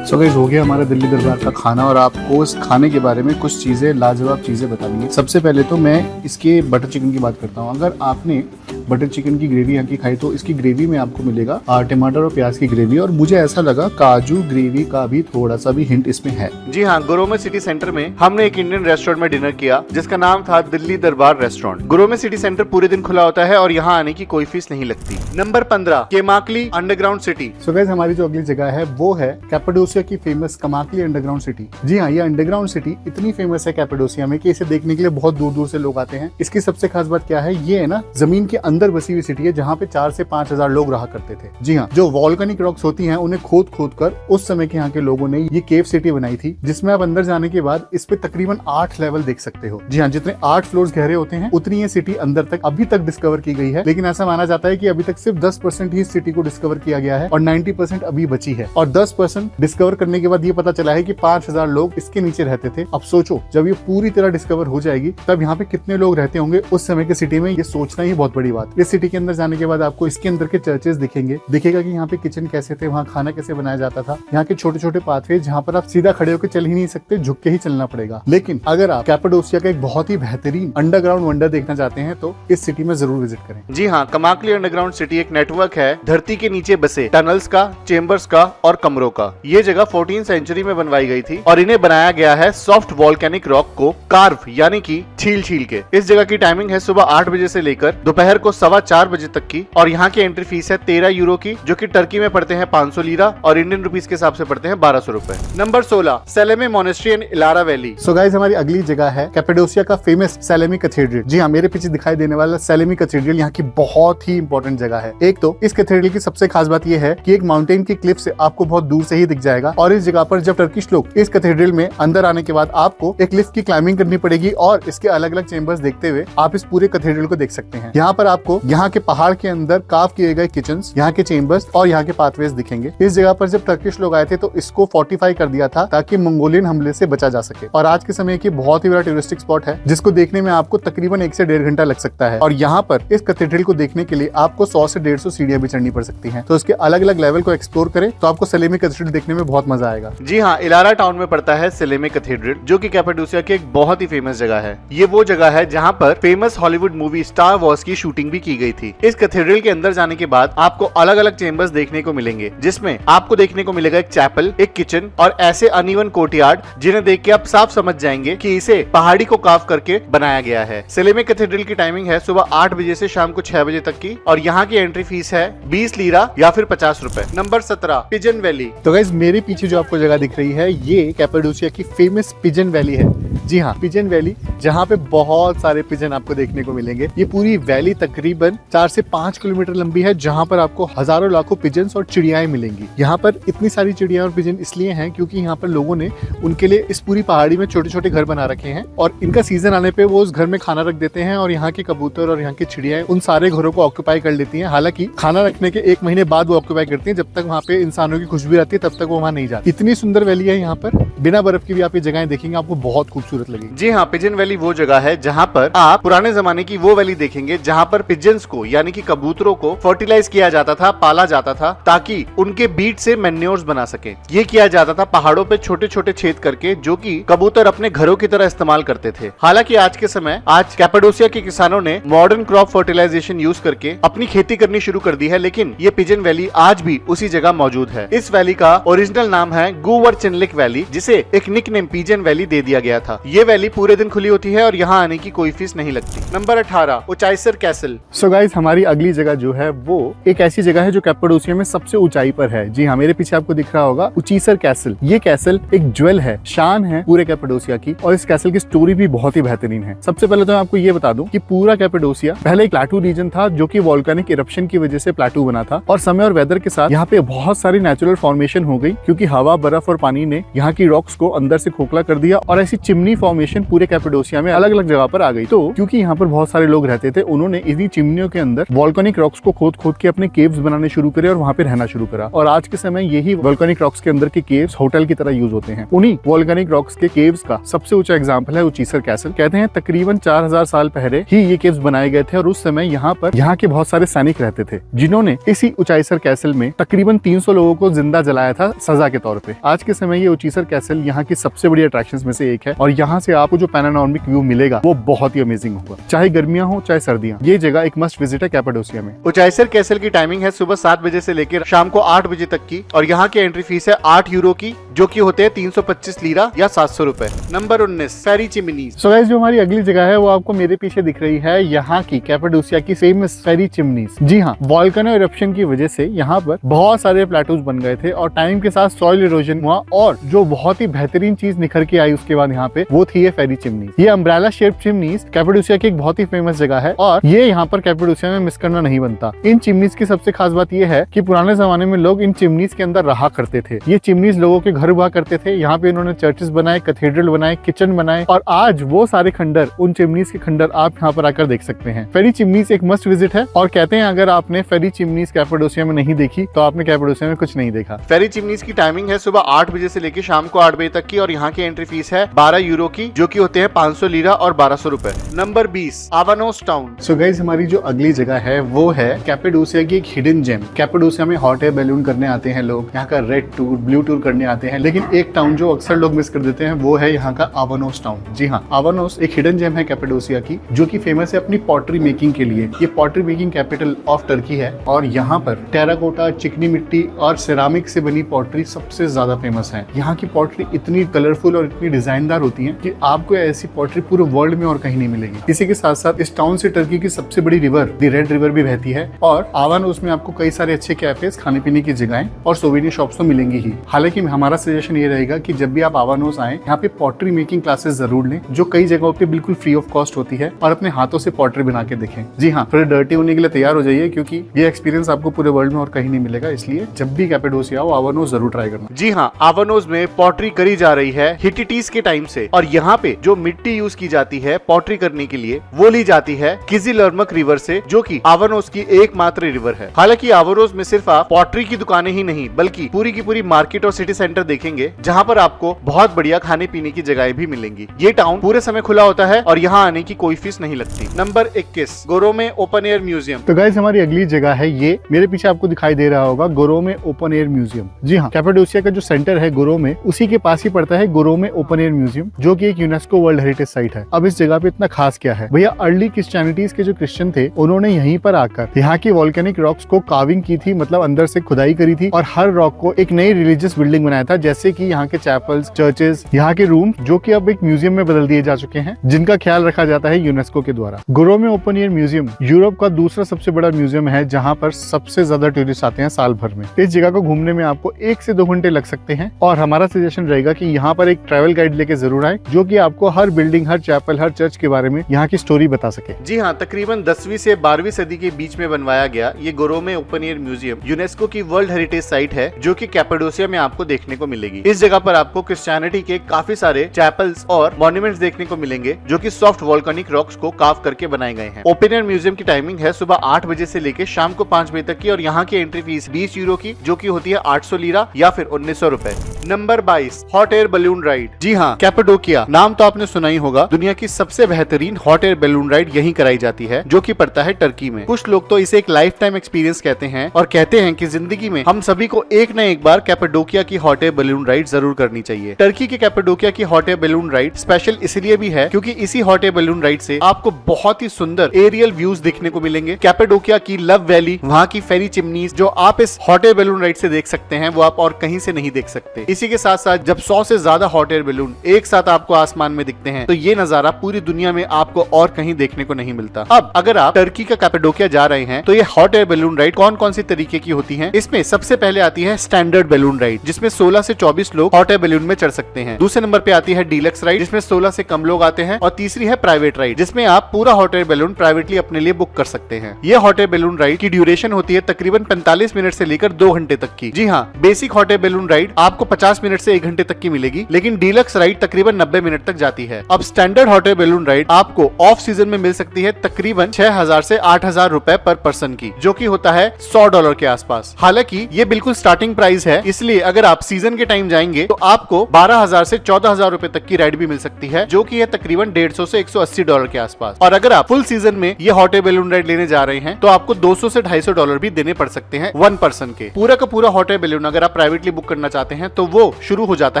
सो गाइस, हो गया हमारा दिल्ली दरबार का खाना और आपको इस खाने के बारे में कुछ चीज़ें, लाजवाब चीज़ें बतानी है। सबसे पहले तो मैं इसके बटर चिकन की बात करता हूँ। अगर आपने बटर चिकन की ग्रेवी यहाँ की खाई तो इसकी ग्रेवी में आपको मिलेगा टमाटर और प्याज की ग्रेवी, और मुझे ऐसा लगा काजू ग्रेवी का भी थोड़ा सा भी हिंट इसमें है। जी हाँ, गोरोमे सिटी सेंटर में हमने एक इंडियन रेस्टोरेंट में डिनर किया जिसका नाम था दिल्ली दरबार रेस्टोरेंट। गोरोमे सिटी सेंटर पूरे दिन खुला होता है और यहाँ आने की कोई फीस नहीं लगती। Number 15 Kaymakli underground city. So guys, हमारी जो अगली जगह है वो है कैपाडोसिया की फेमस कमाकली अंडरग्राउंड सिटी। जी हाँ, ये अंडरग्राउंड सिटी इतनी फेमस है कैपाडोसिया में कि इसे देखने के लिए बहुत दूर दूर से लोग आते हैं। इसकी सबसे खास बात क्या है, ये है ना जमीन के अंदर बसी हुई सिटी है जहाँ पे 4 से 5 हजार लोग रहा करते थे। जी हाँ, जो वॉल्केनिक रॉक्स होती हैं उन्हें खोद खोद कर उस समय के यहाँ के लोगों ने ये केव सिटी बनाई थी, जिसमें आप अंदर जाने के बाद इस पे तकरीबन 8 लेवल देख सकते हो। जी हाँ, जितने 8 फ्लोर्स गहरे होते हैं उतनी ये सिटी अंदर तक अभी तक डिस्कवर की गई है, लेकिन ऐसा माना जाता है कि अभी तक सिर्फ 10% ही सिटी को डिस्कवर किया गया है और 90% अभी बची है। और 10% डिस्कवर करने के बाद ये पता चला है कि 5000 लोग इसके नीचे रहते थे। अब सोचो, जब ये पूरी तरह डिस्कवर हो जाएगी तब यहाँ पे कितने लोग रहते होंगे उस समय के सिटी में, ये सोचना ही बहुत बड़ी बात। इस सिटी के अंदर जाने के बाद आपको इसके अंदर के चर्चेस दिखेंगे, दिखेगा कि यहाँ पे किचन कैसे थे, वहाँ खाना कैसे बनाया जाता था, यहाँ के छोटे छोटे पाथवे जहाँ पर आप सीधा खड़े होकर चल ही नहीं सकते, झुक के ही चलना पड़ेगा। लेकिन अगर आप कैपाडोसिया का एक बहुत ही बेहतरीन अंडरग्राउंड वंडर देखना चाहते हैं तो इस सिटी में जरूर विजिट करें। जी हाँ, कमाकली अंडरग्राउंड सिटी एक नेटवर्क है धरती के नीचे बसे टनल्स का, चेम्बर्स का और कमरों का। ये जगह 14th सेंचुरी में बनवाई गई थी और इन्हें बनाया गया है सॉफ्ट वॉल्केनिक रॉक को कार्व यानी कि छील छील के। इस जगह की टाइमिंग है सुबह 8 बजे से लेकर दोपहर को को 4:15 बजे तक की, और यहाँ की एंट्री फीस है 13 यूरो की, जो कि टर्की में पड़ते हैं 500 लीरा और इंडियन रुपीस के हिसाब से पड़ते हैं 1200 रुपए। Number 16 Selime monastery and Ihlara valley. So guys, हमारी अगली जगह है कैपेडोसिया का फेमस सेलेमी कैथेड्रल। जी हाँ, मेरे पीछे दिखाई देने वाला सेलेमी कैथेड्रल यहाँ की बहुत ही इंपॉर्टेंट जगह है। एक तो इस कैथेड्रल की सबसे खास बात यह है कि एक माउंटेन की क्लिफ से आपको बहुत दूर से ही दिख जाएगा, और इस जगह पर जब टर्किश लोग इस कैथेड्रल में अंदर आने के बाद आपको एक लिफ्ट की क्लाइंबिंग करनी पड़ेगी, और इसके अलग अलग चेंबर्स देखते हुए आप इस पूरे कैथेड्रल को देख सकते हैं। यहाँ पर आपको यहाँ के पहाड़ के अंदर कार्व किए गए किचन्स, यहाँ के चेंबर्स और यहाँ के पाथवेज दिखेंगे। इस जगह पर जब टर्किश लोग आए थे तो इसको फोर्टिफाई कर दिया था ताकि मंगोलियन हमले से बचा जा सके, और आज के समय की बहुत ही बड़ा टूरिस्टिक स्पॉट है जिसको देखने में आपको तकरीबन 1 से 1.5 घंटा लग सकता है। और यहाँ पर इस कैथेड्रल को देखने के लिए आपको 100 से 150 सीढ़ियां भी चढ़नी पड़ सकती हैं। तो इसके अलग अलग लेवल को एक्सप्लोर करें तो आपको सेलेमी कैथेड्रल देखने में बहुत मजा आएगा। जी हाँ, इलारा टाउन में पड़ता है सेलेमे कैथेड्रल, जो कि कैपेडोसिया की एक बहुत ही फेमस जगह है। ये वो जगह है जहाँ पर famous Hollywood movie star Wars की शूटिंग भी की गई थी। इस कैथेड्रल के अंदर जाने के बाद आपको अलग अलग चेंबर्स देखने को मिलेंगे, जिसमें आपको देखने को मिलेगा एक चैपल, एक किचन और ऐसे अनइवन कोर्टयार्ड, जिन्हें देख के आप साफ समझ जाएंगे कि इसे पहाड़ी को काव करके बनाया गया है। सेलेमे कैथेड्रल की टाइमिंग है सुबह 8 बजे से शाम को 6 बजे तक की, और यहाँ की एंट्री फीस है 20 लीरा या फिर 50 रुपए। Number 17 pigeon valley. तो गाइस, मेरे पीछे जो आपको जगह दिख रही है ये कैपेडोसिया की फेमस पिजन वैली है। जी हाँ, पिजन वैली, जहाँ पे बहुत सारे पिजन आपको देखने को मिलेंगे। ये पूरी वैली तकरीबन 4 से 5 किलोमीटर लंबी है, जहाँ पर आपको हजारों लाखों पिजन्स और चिड़ियाएं मिलेंगी। यहाँ पर इतनी सारी चिड़िया और पिजन इसलिए हैं क्योंकि यहाँ पर लोगों ने उनके लिए इस पूरी पहाड़ी में छोटे छोटे घर बना रखे हैं, और इनका सीजन आने पे वो उस घर में खाना रख देते हैं, और यहाँ के कबूतर और यहाँ की चिड़ियाएं उन सारे घरों को ऑक्यूपाई कर लेती हैं। हालांकि खाना रखने के 1 महीने बाद वो ऑक्यूपाई करती हैं, जब तक वहाँ पे इंसानों की खुशबू रहती है तब तक वो वहाँ नहीं जाती। इतनी सुंदर वैली है यहाँ पर, बिना बर्फ की भी आप ये जगह देखेंगे आपको बहुत खूबसूरत लगेगी। जी हाँ, पिजन वैली वो जगह है जहाँ पर आप पुराने जमाने की वो वैली देखेंगे जहाँ पर पिजन्स को यानी कि कबूतरों को फर्टिलाइज किया जाता था, पाला जाता था, ताकि उनके बीट से मैन्योर्स बना सके। ये किया जाता था पहाड़ों पे छोटे छोटे छेद करके, जो कि कबूतर अपने घरों की तरह इस्तेमाल करते थे। हालांकि आज के समय आज कैपेडोसिया के किसानों ने मॉडर्न क्रॉप फर्टिलाइजेशन यूज करके अपनी खेती करनी शुरू कर दी है, लेकिन ये पिजन वैली आज भी उसी जगह मौजूद है। इस वैली का ओरिजिनल नाम है गुवर चिनलिक वैली, जिसे एक निकनेम पिजन वैली दे दिया गया था। ये वैली पूरे दिन खुली होती है और यहाँ आने की कोई फीस नहीं लगती। Number 18 Uchisar castle. So guys, हमारी अगली जगह जो है वो एक ऐसी जगह है जो कैपेडोसिया में सबसे ऊंचाई पर है। जी हाँ, मेरे पीछे आपको दिख रहा होगा उचाईसर कैसल। ये कैसल एक ज्वेल है, शान है पूरे कैपेडोसिया की, और इस कैसल की स्टोरी भी बहुत ही बेहतरीन है। सबसे पहले तो मैं आपको ये बता दूं कि पूरा कैपेडोसिया पहले एक प्लेटू रीजन था, जो कि वोल्केनिक इरप्शन की वजह से प्लेटू बना था, और समय और वेदर के साथ यहाँ पे बहुत सारी नेचुरल फॉर्मेशन हो गई, क्योंकि हवा, बर्फ और पानी ने यहाँ की रॉक्स को अंदर से खोखला कर दिया, और ऐसी चिमनी फॉर्मेशन पूरे कैपेडोसिया में अलग अलग जगह पर आ गई। तो क्योंकि यहाँ पर बहुत सारे लोग रहते थे, उन्होंने इन्हीं चिमनियों के अंदर वोल्केनिक रॉक्स को खोद खोद के अपने केव्स बनाने शुरू करे और वहाँ पे रहना शुरू करा। और आज के समय यही वोल्केनिक रॉक्स के अंदर के केव्स होटल की तरह यूज होते हैं। उन्हीं वोल्केनिक रॉक्स के केव्स का सबसे ऊंचा एग्जाम्पल है उचाईसर कैसल। कहते हैं तकरीबन 4000 साल पहले ही ये केव्स बनाए गए थे, और उस समय यहाँ पर यहाँ के बहुत सारे सैनिक रहते थे, जिन्होंने इसी उचाईसर कैसल में तकरीबन 300 लोगों को जिंदा जलाया था सजा के तौर पे। आज के समय ये उचाईसर कैसल यहाँ की सबसे बड़ी अट्रैक्शंस में से एक है, और यहाँ से आपको जो पैनोरामिक व्यू मिलेगा वो बहुत ही अमेजिंग होगा, चाहे गर्मियां हो चाहे सर्दियां। ये जगह एक मस्ट विजिट है कैपेडोसिया में। उचाईसर कैसल की टाइमिंग है सुबह 7 बजे से लेकर शाम को 8 बजे तक की, और यहाँ की एंट्री फीस है 8 यूरो की, जो कि होते हैं 325 लीरा या 700 रुपए। नंबर 19 फेरी चिमनीज। सो गाइस, जो हमारी अगली जगह है वो आपको मेरे पीछे दिख रही है, यहाँ की कैपेडोसिया की फेमस फेरी चिमनीज। जी हाँ, वोल्केनो इरप्शन की वजह से यहाँ पर बहुत सारे प्लेटूज बन गए थे, और टाइम के साथ सॉइल इरोजन हुआ, और जो बहुत ही बेहतरीन चीज निखर के आई उसके बाद यहाँ पे, वो थी ये फेरी चिमनीज। ये अम्ब्रेला शेप चिमनीज कैपेडोसिया की एक बहुत ही फेमस जगह है, और ये यहाँ पर कैपेडोसिया में मिस करना नहीं बनता। इन चिमनीज की सबसे खास बात ये है कि पुराने जमाने में लोग इन चिमनीज के अंदर रहा करते थे। ये चिमनीज लोगों के घर हुआ करते थे। यहाँ पे इन्होंने चर्चेस बनाए, कैथेड्रल बनाए, किचन बनाए, और आज वो सारे खंडर, उन चिमनीज के खंडर आप यहाँ पर आकर देख सकते हैं। फेरी चिमनीज एक मस्ट विजिट है, और कहते हैं अगर आपने फेरी चिमनीज कैपेडोसिया में नहीं देखी तो आपने कैपेडोसिया में कुछ नहीं देखा। फेरी चिमनीज की टाइमिंग है सुबह 8 बजे से लेकर शाम को 8 बजे तक की, और यहाँ की एंट्री फीस है 12 यूरो की, जो कि होते हैं 500 लीरा और 1200 रुपए। Number 20 Avanos town. So guys, हमारी जो अगली जगह है वो है कैपेडोसिया की एक हिडन जेम। कैपेडोसिया में हॉट एयर बैलून करने आते हैं लोग, यहाँ का रेड टूर, ब्लू टूर करने आते हैं, लेकिन एक टाउन जो अक्सर लोग मिस कर देते हैं वो है यहाँ का आवानोस टाउन। जी हाँ, आवानोस एक हिडन जेम है कैपेडोसिया की, जो कि फेमस है अपनी पॉटरी मेकिंग के लिए। ये pottery making capital of Turkey है और यहाँ पर टेराकोटा, चिकनी मिट्टी और सिरामिक से बनी पॉटरी सबसे ज्यादा फेमस है। यहाँ की पॉटरी इतनी कलरफुल और इतनी डिजाइनदार होती है कि आपको ऐसी पॉटरी पूरे वर्ल्ड में और कहीं नहीं मिलेगी। इसी के साथ साथ इस टाउन से टर्की की सबसे बड़ी रिवर द रेड रिवर भी बहती है और आवानोस में आपको कई सारे अच्छे कैफेज, खाने पीने की जगहें और सोवेनियर शॉप्स तो मिलेंगी ही। हालांकि हमारा सजेशन ये रहेगा कि जब भी आप आवानोस आए, यहाँ पे पॉटरी मेकिंग क्लासेस जरूर लें, जो कई जगहों पे बिल्कुल फ्री ऑफ कॉस्ट होती है, और अपने हाथों से पॉटरी बना के देखें। जी हाँ, थोड़े डर्टी होने के लिए तैयार हो जाइए, क्योंकि ये एक्सपीरियंस आपको पूरे वर्ल्ड में और कहीं नहीं मिलेगा। इसलिए जब भी कैपेडोसिया आओ, आवानोस जरूर ट्राई करना। जी हाँ, आवानोस में पॉटरी करी जा रही है हिटिटीज के टाइम से, और यहाँ पे जो मिट्टी यूज की जाती है पॉटरी करने के लिए वो ली जाती है किजिलर्मक रिवर से, जो कि आवानोस की एकमात्र रिवर है। हालांकि आवानोस में सिर्फ आप पॉटरी की दुकानें ही नहीं बल्कि पूरी की पूरी मार्केट और सिटी सेंटर देखेंगे, जहाँ पर आपको बहुत बढ़िया खाने पीने की जगहें भी मिलेंगी। ये टाउन पूरे समय खुला होता है और यहाँ आने की कोई फीस नहीं लगती। Number 21, Goreme open air museum. तो गाइस, हमारी अगली जगह है ये, मेरे पीछे आपको दिखाई दे रहा होगा, गोरोमे ओपन एयर म्यूजियम। जी हाँ, कैपेडोसिया का जो सेंटर है गोरोमे, उसी के पास ही पड़ता है गोरोमे ओपन एयर म्यूजियम, जो कि एक यूनेस्को वर्ल्ड हेरिटेज साइट है। अब इस जगह पे इतना खास क्या है भैया? अर्ली क्रिश्चियनिटीज के जो क्रिश्चियन थे, उन्होंने यहीं पर आकर यहाँ की वॉल्केनिक रॉक्स को कार्विंग की थी, मतलब अंदर से खुदाई करी थी, और हर रॉक को एक नई रिलीजियस बिल्डिंग बनाया था, जैसे कि यहाँ के चैपल्स, चर्चेस, यहाँ के रूम, जो कि अब एक म्यूजियम में बदल दिए जा चुके हैं, जिनका ख्याल रखा जाता है यूनेस्को के द्वारा। गोरोमे ओपन एयर म्यूजियम यूरोप का दूसरा सबसे बड़ा म्यूजियम है, जहाँ पर सबसे ज्यादा टूरिस्ट आते हैं साल भर में। इस जगह को घूमने में आपको 1 से 2 घंटे लग सकते हैं, और हमारा सजेशन रहेगा कि यहाँ पर एक ट्रैवल गाइड लेके जरूर आए, जो कि आपको हर बिल्डिंग, हर चैपल, हर चर्च के बारे में यहाँ की स्टोरी बता सके। जी हाँ, तकरीबन 10वीं से 12वीं सदी के बीच में बनवाया गया ये गोरोमे ओपन एयर म्यूजियम यूनेस्को की वर्ल्ड हेरिटेज साइट है, जो कि कैपेडोसिया में आपको देखने को मिलेगी। इस जगह पर आपको क्रिश्चियनिटी के काफी सारे चैपल्स और मॉन्यूमेंट्स देखने को मिलेंगे, जो कि सॉफ्ट वॉल्केनिक रॉक्स को कार्व करके बनाए गए हैं। ओपन एयर म्यूजियम की टाइमिंग है सुबह 8 बजे से लेकर शाम को 5 बजे तक की, और यहाँ की एंट्री फीस 20 यूरो की, जो की होती है 800 लीरा या फिर 1900 रुपए। Number 22, hot air balloon ride. जी हाँ, कैपेडोकिया नाम तो आपने सुना ही होगा। दुनिया की सबसे बेहतरीन हॉट एयर बलून राइड यहीं कराई जाती है, जो कि पड़ता है टर्की में। कुछ लोग तो इसे एक लाइफ टाइम एक्सपीरियंस कहते हैं और कहते हैं कि जिंदगी में हम सभी को एक न एक बार कैपेडोकिया की हॉट एयर बलून राइड जरूर करनी चाहिए। टर्की के कैपेडोकिया की hot air balloon ride special इसलिए भी है क्योंकि इसी हॉट एयर बलून राइड से आपको बहुत ही सुंदर एरियल व्यूज दिखने को मिलेंगे। कैपेडोकिया की लव वैली, वहाँ की फेरी चिमनीज जो आप इस हॉट एयर बलून राइड से देख सकते हैं, वो आप और कहीं से नहीं देख सकते। इसी के साथ साथ जब 100 से ज्यादा हॉट एयर बलून एक साथ आपको आसमान में दिखते हैं, तो ये नजारा पूरी दुनिया में आपको और कहीं देखने को नहीं मिलता। अब अगर आप टर्की का कैपेडोकिया जा रहे हैं, तो ये हॉट एयर बलून राइड कौन कौन सी तरीके की होती है? इसमें सबसे पहले आती है स्टैंडर्ड बलून राइड, जिसमें 16 से 24 लोग हॉट एयर बलून में चढ़ सकते हैं। दूसरे नंबर पे आती है डीलक्स राइड, जिसमें 16 से कम लोग आते हैं, और तीसरी है प्राइवेट राइड, जिसमें आप पूरा हॉट एयर बलून प्राइवेटली अपने लिए बुक कर सकते हैं। ये हॉट एयर बलून राइड की ड्यूरेशन होती है तकरीबन 45 मिनट से लेकर 2 घंटे तक की। जी हाँ, basic hot air balloon ride आपको 50 मिनट से 1 घंटे तक की मिलेगी, लेकिन डीलक्स राइड तकरीबन 90 मिनट तक जाती है। अब standard hot air balloon ride आपको ऑफ सीजन में मिल सकती है तकरीबन 6000 से 8000 रुपए पर पर्सन की, जो कि होता है $100 के आसपास। हालांकि ये बिल्कुल स्टार्टिंग प्राइस है, इसलिए अगर आप सीजन के टाइम जाएंगे तो आपको 12000 से 14000 रुपए तक की राइड भी मिल सकती है, जो कि है तकरीबन $150 से $180 के आसपास। और अगर आप फुल सीजन में ये हॉट एयर बलून राइड लेने जा रहे हैं, तो आपको $200 से $250 भी देने पड़ सकते हैं 1 पर्सन के। पूरा का पूरा हॉट एयर बलून अगर आप प्राइवेटली बुक करना चाहते हैं, तो वो शुरू हो जाता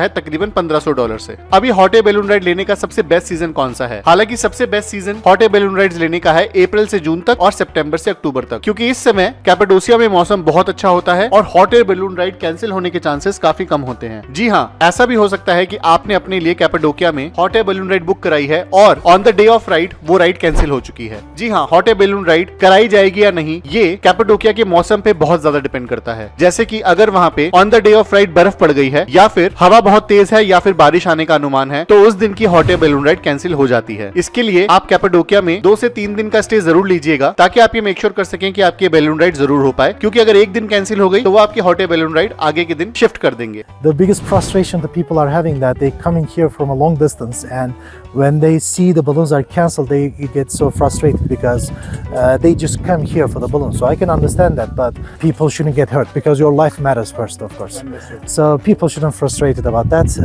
है तकरीबन $1500 से। अभी हॉट एयर बलून राइड लेने का सबसे बेस्ट सीजन कौन सा है? हालांकि सबसे best season hot air balloon ride लेने का है अप्रैल से जून तक और सितंबर से अक्टूबर तक, क्योंकि इस समय कैपेडोसिया में मौसम बहुत अच्छा होता है और hot air balloon ride cancel होने के चांसेस काफी कम होते हैं। जी हाँ, ऐसा भी हो सकता है कि आपने अपने लिए कैपेडोकिया में hot air balloon ride book कराई है और on the day of ride वो राइड कैंसिल हो चुकी है। जी हाँ, हॉट एयर बलून राइड कराई जाएगी या नहीं, ये कैपेडोकिया के मौसम पे बहुत ज्यादा डिपेंड करता है। जैसे कि अगर वहाँ पे on the day of ride बर्फ पड़ गई है, या फिर हवा बहुत तेज है, या फिर बारिश आने का अनुमान है, तो उस दिन की hot air balloon ride cancel हो जाती है। इसके लिए आप कैपेडोकिया में 2 से 3 दिन का स्टे जरूर लीजिएगा, ताकि आप ये मेक श्योर कर सकें कि आपकी बलून राइड जरूर हो पाए, क्योंकि अगर एक दिन कैंसिल हो गई तो वो आपकी हॉट एयर बलून राइड आगे के दिन शिफ्ट कर देंगे। The biggest frustration the people are having that they coming here from a long distance, and when they see the balloons are cancelled, they get so frustrated because they just come here for the balloons. So I can understand that, but people shouldn't get hurt because your life matters first, of course. So people shouldn't frustrated about that,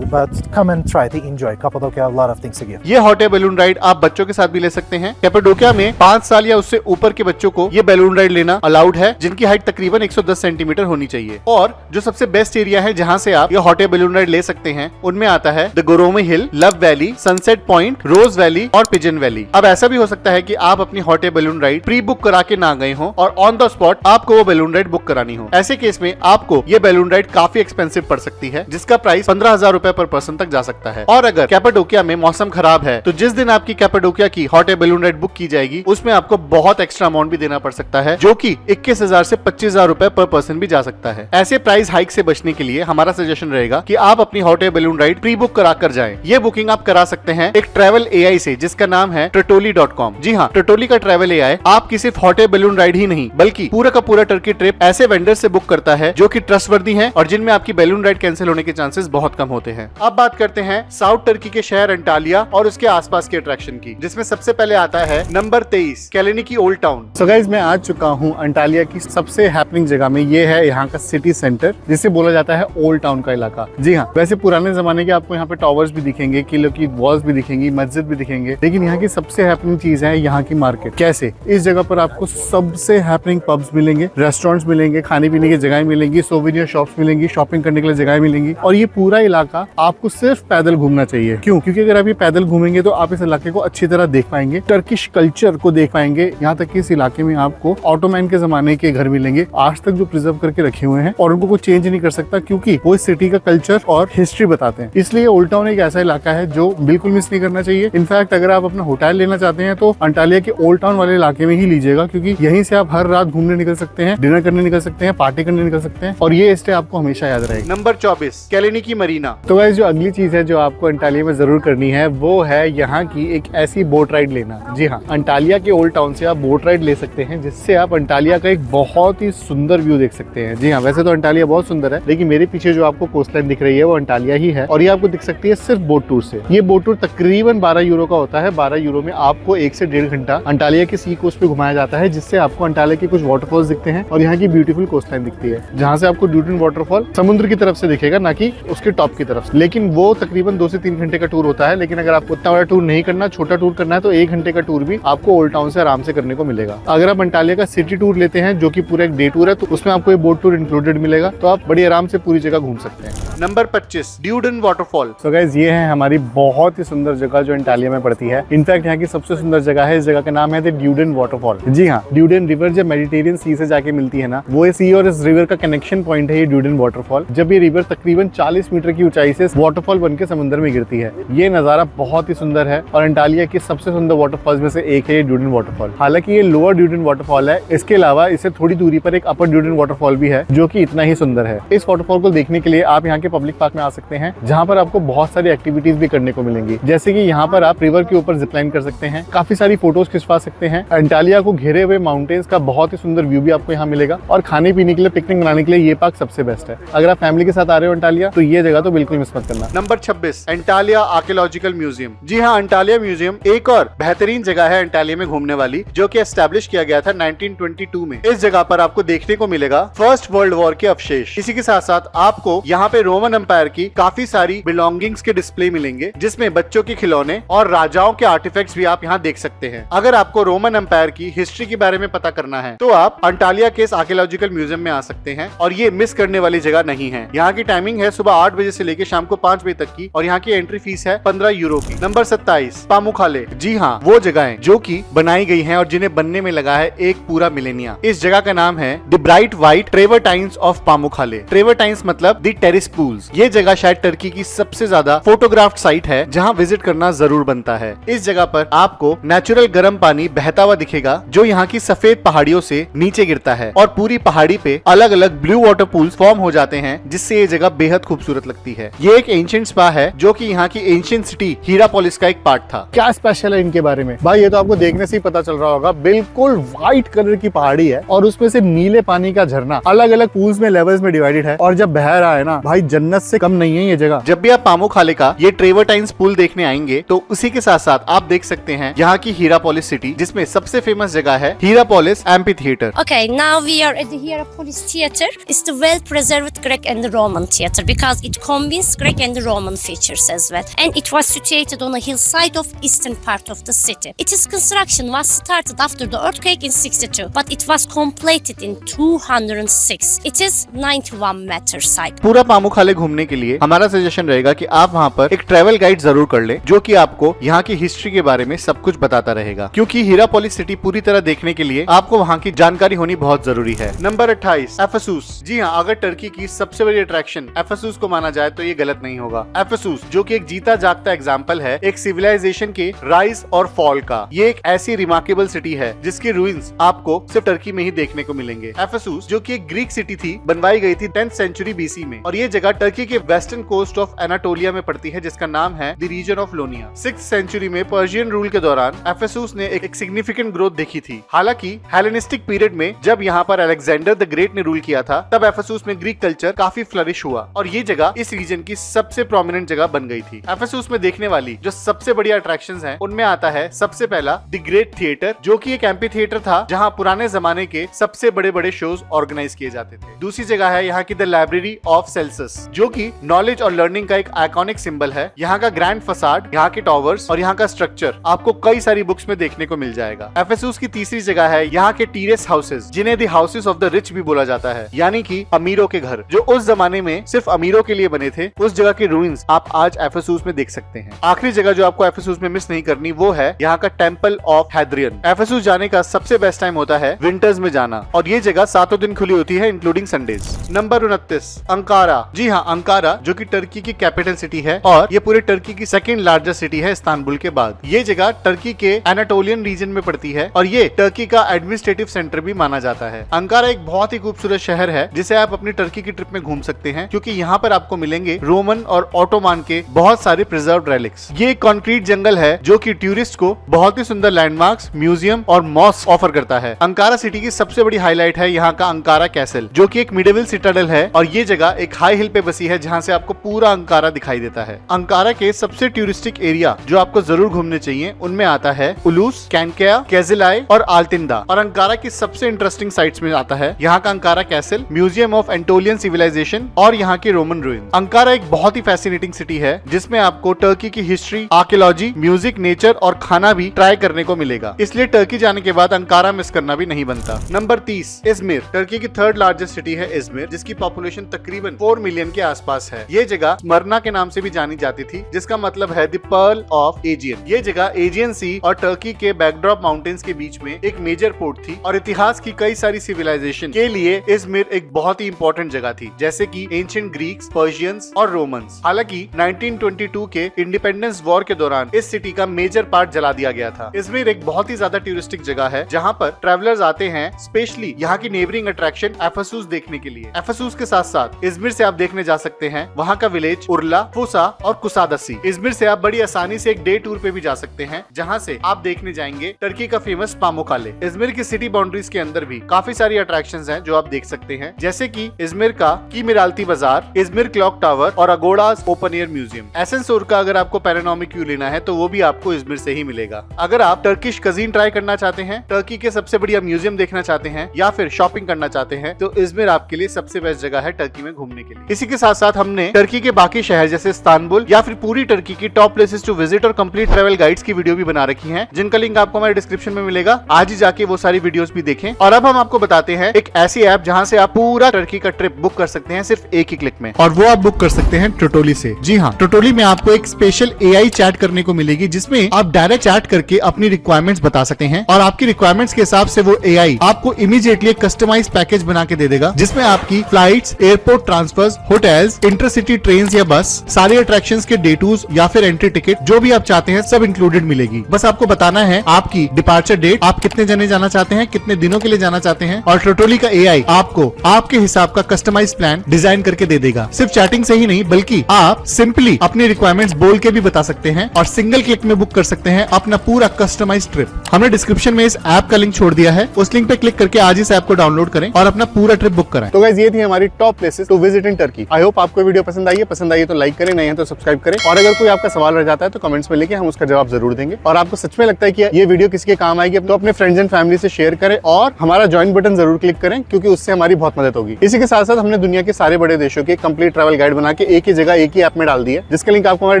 but come and try to enjoy. Cappadocia have a lot of things to give. ये hot air balloon ride आप बच्चों के साथ भी ले सकते हैं। कैपेडोकिया में 5 साल या उससे ऊपर के बच्चों को ये बलून राइड लेना अलाउड है, जिनकी हाइट तकरीबन 110 सेंटीमीटर होनी चाहिए। और जो सबसे बेस्ट एरिया है जहाँ से आप ये हॉट एयर बैलून राइड ले सकते हैं उनमें आता है the Goreme hill, love valley, sunset point, rose valley और पिजन वैली। अब ऐसा भी हो सकता है कि आप अपनी hot air balloon ride pre book करा के ना गए हो और ऑन द स्पॉट आपको वो बैलून राइड बुक करानी हो। ऐसे केस में आपको ये बैलून राइड काफी एक्सपेंसिव पड़ सकती है, जिसका प्राइस 15,000 रुपए पर पर्सन तक जा सकता है। और अगर कैपाडोकिया में मौसम खराब है तो जिस दिन आपकी कैपाडोकिया की hot air balloon ride book की जाएगी उसमें आपको बहुत एक्स्ट्रा अमाउंट भी देना पड़ सकता है, जो कि 21,000 से 25,000 रुपए पर पर्सन भी जा सकता है। ऐसे प्राइस हाइक से बचने के लिए हमारा सजेशन रहेगा कि आप अपनी hot air balloon ride pre book करा कर जाएं। ये बुकिंग आप करा सकते हैं एक ट्रैवल एआई से जिसका नाम है Tratoli.com। जी हाँ, Tratoli का ट्रैवल एआई आपकी सिर्फ हॉट एयर बैलून राइड ही नहीं बल्कि पूरा का पूरा टर्की ट्रिप ऐसे वेंडर से बुक करता है जो कि ट्रस्टवर्दी हैं और जिनमें आपकी बैलून राइड कैंसिल होने के चांसेस बहुत कम होते हैं। अब बात करते हैं साउथ टर्की के शहर अंटालिया और उसके आसपास के अट्रैक्शन की, जिसमें सबसे पहले आता है number 23 Kaleici old town. So guys, मैं आ चुका हूँ अंटालिया की सबसे हैपनिंग जगह में। ये है यहाँ का सिटी सेंटर जिसे बोला जाता है ओल्ड टाउन का इलाका। जी हाँ, वैसे पुराने जमाने के आपको यहाँ पे टावर्स भी दिखेंगे, किलों की वॉल्स भी दिखेंगी, मस्जिद भी दिखेंगे, लेकिन यहाँ की सबसे हैपनिंग चीज है यहाँ की मार्केट। कैसे? इस जगह पर आपको सबसे हैपनिंग पब्स मिलेंगे, रेस्टोरेंट्स मिलेंगे, खाने पीने की जगह मिलेंगी, सोवेनियर शॉप्स मिलेंगी, शॉपिंग करने के लिए जगह मिलेंगी। और ये पूरा इलाका आपको सिर्फ पैदल घूमना चाहिए। क्यों? क्योंकि अगर आप ये पैदल घूमेंगे तो आप इस इलाके को अच्छी तरह देख पाएंगे, टर्किश कल्चर को देख पाएंगे। यहाँ तक कि इस इलाके में आपको ऑटोमैन के जमाने के घर मिलेंगे, आज तक जो प्रिजर्व करके रखे हुए हैं और उनको कोई चेंज नहीं कर सकता, क्योंकि वो इस सिटी का कल्चर और हिस्ट्री बताते हैं। इसलिए ओल्ड टाउन एक ऐसा इलाका है जो बिल्कुल मिस नहीं करना चाहिए। इनफैक्ट अगर आप अपना होटल लेना चाहते हैं तो अंटालिया के ओल्ड टाउन वाले इलाके में ही लीजिएगा, क्योंकि यहीं से आप हर रात घूमने निकल सकते हैं, डिनर करने निकल सकते हैं, पार्टी करने निकल सकते हैं और ये स्टे आपको हमेशा याद रहेगी। नंबर 24 कैलेनिकी मरीना। तो गाइस, जो अगली चीज है जो आपको अंटालिया में जरूर करनी है वो है यहाँ की एक ऐसी बोट राइड लेना। जी हाँ, अंटालिया के ओल्ड टाउन से आप बोट राइड ले सकते हैं जिससे आप अंटालिया का एक बहुत ही सुंदर व्यू देख सकते हैं। जी हाँ, वैसे तो अंटालिया बहुत सुंदर है, लेकिन मेरे पीछे जो आपको कोस्टलाइन दिख रही है वो अंटालिया ही है और ये आपको दिख सकती है सिर्फ बोट टूर से। ये बोट टूर तकरीबन 12 यूरो का होता है। 12 यूरो में आपको 1 से 1.5 घंटा अंटालिया के सी कोस्ट पे घुमाया जाता है, जिससे आपको अंटालिया के कुछ वाटरफॉल्स दिखते हैं और यहाँ की ब्यूटीफुल कोस्टलाइन दिखती है, जहाँ से आपको ड्यूटन वाटरफॉल समुद्र की तरफ से दिखेगा, ना कि उसके टॉप की तरफ। लेकिन वो तकरीबन 2 से 3 घंटे का टूर होता है। लेकिन अगर आपको उतना बड़ा टूर नहीं करना, छोटा टूर करना है, तो 1 घंटे का टूर भी आपको ओल्ड टाउन से आराम से करने को मिलेगा। अगर आप अंटालिया का सिटी टूर लेते हैं जो कि पूरा एक डे टूर है, तो उसमें आपको ये बोट टूर इंक्लूडेड मिलेगा, तो आप बड़ी आराम से पूरी जगह घूम सकते हैं। Number 25 Duden waterfall. तो गाइस, ये है हमारी बहुत ही सुंदर जगह जो अंटालिया में पड़ती है। इनफैक्ट यहाँ की सबसे सुंदर जगह है, इस जगह का नाम है द ड्यूडन वाटरफॉल। जी हाँ, ड्यूडन रिवर जब मेडिटेरियन सी से जाके मिलती है ना, वो सी और इस रिवर का कनेक्शन पॉइंट है ये ड्यूडन वाटरफॉल। जब ये रिवर तकरीबन 40 मीटर की ऊंचाई से वाटरफॉल बनके समुद्र में गिरती है, ये नजारा बहुत ही सुंदर है और अंटालिया की सबसे सुंदर वाटरफॉल्स में से एक है ये ड्यूडन वाटरफॉल। हालांकि ये लोअर ड्यूडन वाटरफॉल है, इसके अलावा इससे थोड़ी दूरी पर एक अपर ड्यूडन वाटरफॉल भी है जो कि इतना ही सुंदर है। इस वाटरफॉल को देखने के लिए आप यहाँ के पब्लिक पार्क में आ सकते हैं, जहाँ पर आपको बहुत सारी एक्टिविटीज भी करने को मिलेंगी। जैसे कि यहाँ पर आप रिवर के ऊपर जिपलाइन कर सकते हैं, काफी सारी फोटोज खिंचवा सकते हैं। अंटालिया को घेरे हुए माउंटेन्स का बहुत ही सुंदर व्यू भी आपको यहाँ मिलेगा और खाने पीने के लिए, पिकनिक मनाने के लिए ये पार्क सबसे बेस्ट है। अगर आप फैमिली के साथ आ रहे हो अंटालिया तो ये जगह तो बिल्कुल मिस मत करना। Number 26 Antalya archaeological museum. जी हाँ, अंटालिया म्यूजियम एक और बेहतरीन जगह है अंटालिया में घूमने वाली, जो कि एस्टैब्लिश किया गया था 1922 में। इस जगह पर आपको देखने को मिलेगा फर्स्ट वर्ल्ड वॉर के अवशेष। इसी के साथ साथ आपको यहाँ पे रोमन एम्पायर की काफी सारी बिलोंगिंग्स के डिस्प्ले मिलेंगे, जिसमें बच्चों के खिलौने और राजाओं के आर्टिफैक्ट्स भी आप यहाँ देख सकते हैं। अगर आपको रोमन एम्पायर की हिस्ट्री के बारे में पता करना है तो आप अंटालिया के इस आर्कियोलॉजिकल म्यूजियम में आ सकते हैं और ये मिस करने वाली जगह नहीं है। यहाँ की टाइमिंग है सुबह 8 बजे से लेकर शाम को 5 बजे तक की और यहाँ की एंट्री फीस है 15 यूरो की। नंबर 27 पामुखाले। जी हाँ, वो जगहें जो कि बनाई गई हैं और जिन्हें बनने में लगा है एक पूरा मिलेनिया। इस जगह का नाम है द ब्राइट व्हाइट ट्रेवर्टाइन्स ऑफ पामुखाले। ट्रेवर्टाइन्स मतलब द टेरिस पूल्स। ये जगह शायद टर्की की सबसे ज्यादा फोटोग्राफ्ड साइट है जहाँ विजिट करना जरूर बनता है। इस जगह पर आपको नेचुरल गर्म पानी बहता हुआ दिखेगा जो यहाँ की सफेद पहाड़ियों से नीचे गिरता है और पूरी पहाड़ी पे अलग अलग ब्लू वाटर पूल्स फॉर्म हो जाते हैं, जिससे ये जगह बेहद खूबसूरत लगती है। ये एक एंशिएंट स्पा है जो कि यहाँ की एंशिएंट सिटी हीरापोलिस का एक पार्ट था। क्या स्पेशल है इनके बारे में भाई, ये तो आपको देखने से ही पता चल रहा होगा। बिल्कुल व्हाइट कलर की पहाड़ी है और उसमें से नीले पानी का झरना अलग अलग पूल्स में लेवल्स में डिवाइडेड है और जब बह रहा है ना भाई, जन्नत से कम नहीं है ये जगह। जब भी आप पामुखाले का ये ट्रेवर्टाइन्स पूल देखने आएंगे तो उसी के साथ साथ आप देख सकते हैं यहाँ की हीरापोलिस सिटी, जिसमें सबसे फेमस जगह है Hierapolis amphitheatre. Okay, now we are at the Hierapolis Theater. It's the well-preserved Greek and the Roman theater because it combines Greek and the Roman features as well. And it was situated on a hillside of eastern part of the city. Its construction was started after the earthquake in 62, but it was completed in 206. It is 91 meters theater site. पूरा पामुखाले घूमने के लिए हमारा suggestion रहेगा कि आप वहाँ पर एक ट्रैवल गाइड जरूर कर लें, जो कि आपको यहाँ की हिस्ट्री के बारे में सब कुछ बताता रहेगा, क्योंकि हीरापोलिस सिटी पूरी तरह देखने के लिए आपको वहाँ की जानकारी होनी बहुत जरूरी है। नंबर 28, एफेसुस। जी हाँ, अगर टर्की की सबसे बड़ी अट्रैक्शन एफेसुस को माना जाए तो ये गलत नहीं होगा। एफेसुस जो कि एक जीता जागता एग्जाम्पल है एक सिविलाइजेशन के राइज और फॉल का। ये एक ऐसी रिमार्केबल सिटी है जिसके रूइंस आपको सिर्फ टर्की में ही देखने को मिलेंगे। एफेसुस जो कि एक ग्रीक सिटी थी, बनवाई गई थी 10th सेंचुरी बीसी में, और ये जगह टर्की के वेस्टर्न कोस्ट ऑफ एनाटोलिया में पड़ती है, जिसका नाम है the region of Ionia. 6th century में पर्शियन रूल के दौरान एफेसुस ने एक सिग्निफिकेंट ग्रोथ देखी थी। हालांकि हेलेनिस्टिक पीरियड में जब यहाँ पर अलेक्जेंडर द ग्रेट ने रूल किया था, तब एफेसुस में ग्रीक कल्चर काफी फ्लरिश हुआ और ये जगह इस रीजन की सबसे प्रोमिनेंट जगह बन गई थी। एफेसुस में देखने वाली जो सबसे बड़ी अट्रैक्शंस हैं, उनमें आता है सबसे पहला द ग्रेट थिएटर, जो कि एक एम्पी थिएटर था जहां पुराने जमाने के सबसे बड़े बड़े शोज ऑर्गेनाइज किए जाते थे। दूसरी जगह है यहाँ की द लाइब्रेरी ऑफ सेल्सस, जो कि नॉलेज और लर्निंग का एक आइकॉनिक सिंबल है। यहाँ का ग्रैंड फसाड, यहाँ के टॉवर्स और यहाँ का स्ट्रक्चर आपको कई सारी बुक्स में देखने को मिल जाएगा। एफेसुस की तीसरी जगह है यहाँ के टीरेस हाउसेस, जिन्हें the houses of the rich भी बोला जाता है, यानी कि अमीरों के घर, जो उस जमाने में सिर्फ अमीरों के लिए बने थे। उस जगह के रूइंस आप आज एफेसुस में देख सकते हैं। आखिरी जगह जो आपको एफेसुस में मिस नहीं करनी वो है यहाँ का टेम्पल ऑफ हैद्रियन। एफेसुस जाने का सबसे बेस्ट टाइम होता है विंटर्स में जाना, और ये जगह 7 दिन खुली होती है इंक्लूडिंग संडेज। Number 29, Ankara. जी हाँ, अंकारा जो कि टर्की की कैपिटल सिटी है और ये पूरे टर्की की सेकंड लार्जेस्ट सिटी है इस्तांबुल के बाद। ये जगह टर्की के एनाटोलियन रीजन में पड़ती है और ये टर्की का एडमिनिस्ट्रेटिव सेंटर भी माना जाता है। अंकारा एक बहुत ही खूबसूरत शहर है जिसे आप अपनी टर्की की ट्रिप में घूम सकते हैं, क्योंकि यहाँ पर आपको मिलेंगे रोमन और ऑटोमान के बहुत सारे प्रिजर्व्ड रेलिक्स। ये एक कंक्रीट जंगल है जो कि टूरिस्ट को बहुत ही सुंदर लैंडमार्क्स, म्यूजियम और मॉस्क ऑफर करता है। अंकारा सिटी की सबसे बड़ी हाईलाइट है यहाँ का अंकारा कैसल, जो कि एक मिडिवल सिटाडेल है और ये जगह एक हाई हिल पे बसी है जहाँ से आपको पूरा अंकारा दिखाई देता है। अंकारा के सबसे टूरिस्टिक एरिया जो आपको जरूर घूमने चाहिए उनमें आता है उलूस, कैनकया, केजिलाई और आल्टिंदा। और अंकारा की सबसे इंटरेस्टिंग साइट्स में आता है यहाँ का Ankara castle, museum of Anatolian civilisation और यहाँ के रोमन रूइन। अंकारा एक बहुत ही फैसिनेटिंग सिटी है जिसमें आपको टर्की की हिस्ट्री, आर्कियोलॉजी, म्यूजिक, नेचर और खाना भी ट्राई करने को मिलेगा, इसलिए टर्की जाने के बाद अंकारा मिस करना भी नहीं बनता। Number 30, Izmir. टर्की की 3rd लार्जेस्ट सिटी है इजमिर, जिसकी पॉपुलेशन तकरीबन 4 मिलियन के आसपास है। ये जगह स्मरना के नाम से भी जानी जाती थी, जिसका मतलब है द पर्ल ऑफ एजियन। ये जगह एजियन सी और टर्की के बैकड्रॉप माउंटेन्स के बीच में एक मेजर पोर्ट थी और इतिहास की कई सारी सिविलाइजेशन के लिए इजमिर एक बहुत ही इंपॉर्टेंट जगह थी, जैसे कि एंशिएंट ग्रीक्स, पर्शियंस और रोमन्स। हालांकि 1922 के इंडिपेंडेंस वॉर के दौरान इस सिटी का मेजर पार्ट जला दिया गया था। इजमिर एक बहुत ही ज्यादा टूरिस्टिक जगह है जहाँ पर ट्रैवलर्स आते हैं स्पेशली यहाँ की नेबरिंग अट्रैक्शन एफेसुस देखने के लिए। एफेसुस के साथ साथ इजमिर से आप देखने जा सकते हैं वहाँ का विलेज उर्ला, फुसा और कुसादसी। इजमिर से आप बड़ी आसानी से एक डे टूर पे भी जा सकते हैं, जहाँ से आप देखने जाएंगे टर्की का फेमस पामुखाले। इजमिर की सिटी बाउंड्रीज के अंदर भी काफी सारी अट्रैक्शंस हैं जो आप देख सकते हैं, जैसे कि इजमिर का कीमिराल्ती बाजार, इजमिर क्लॉक टावर और अगोडास ओपन एयर म्यूजियम। एसेंसोर का अगर आपको पैरानॉमिक व्यू लेना है तो वो भी आपको इजमिर से ही मिलेगा। अगर आप टर्किश कजीन ट्राई करना चाहते हैं, टर्की के सबसे बढ़िया म्यूजियम देखना चाहते हैं या फिर शॉपिंग करना चाहते हैं, तो इजमिर आपके लिए सबसे बेस्ट जगह है टर्की में घूमने के लिए। इसी के साथ साथ हमने टर्की के बाकी शहर जैसे इस्तांबुल या फिर पूरी टर्की की टॉप प्लेसेस टू विजिट और कंप्लीट ट्रैवल गाइड्स की वीडियो भी बना रखी हैं, जिनका लिंक आपको हमारे डिस्क्रिप्शन में मिलेगा। आज ही जाके वो सारी वीडियोस भी देखें। और अब हम आपको बताते हैं एक ऐसी ऐप जहां से आप पूरा टर्की का ट्रिप बुक कर सकते हैं सिर्फ एक ही क्लिक में, और वो आप बुक कर सकते हैं टोटोली से। जी हाँ, टोटोली में आपको एक स्पेशल AI चैट करने को मिलेगी, जिसमें आप डायरेक्ट चैट करके अपनी रिक्वायरमेंट्स बता सकते हैं और आपकी रिक्वायरमेंट्स के हिसाब से वो AI आपको इमीडिएटली एक कस्टमाइज्ड पैकेज बना के दे देगा, जिसमें आपकी flights, airport transfers, hotels, intercity train या बस, सारे अट्रैक्शंस के डे टूर्स या फिर एंट्री टिकट जो भी आप चाहते हैं सब इंक्लूडेड मिलेगी। बस आपको बताना है आपकी डिपार्चर डेट, आप कितने जने जाना चाहते हैं, कितने दिनों के लिए जाना चाहते हैं, और टोटोली का AI आपको आपके हिसाब का कस्टमाइज्ड प्लान डिजाइन करके दे देगा। सिर्फ चैटिंग से ही नहीं, बल्कि आप सिंपली अपनी रिक्वायरमेंट्स बोल के भी बता सकते हैं और सिंगल क्लिक में बुक कर सकते हैं अपना पूरा कस्टमाइज्ड ट्रिप। हमने डिस्क्रिप्शन में इस ऐप का लिंक छोड़ दिया है, उस लिंक पे क्लिक करके आज इस ऐप को डाउनलोड करें और अपना पूरा ट्रिप बुक कराएं। तो गाइस, ये थी हमारी top places to visit in Turkey. I hope आपको वीडियो पसंद आई है तो लाइक करें, नहीं है तो सब्सक्राइब करें, और अगर कोई आपका सवाल रह जाता है तो कमेंट्स में लिखें, हम उसका जवाब जरूर देंगे। और आपको सच में लगता है कि ये वीडियो किसी के काम आएगी तो अपने फ्रेंड्स एंड फैमिली से शेयर करें और हमारा ज्वाइन बटन जरूर क्लिक करें, क्योंकि उससे हमारी बहुत मदद होगी। इसी के साथ साथ हमने दुनिया के सारे बड़े देशों के कंप्लीट ट्रैवल गाइड बना के एक ही जगह एक ही ऐप में डाल दी है, जिसका लिंक आपको हमारे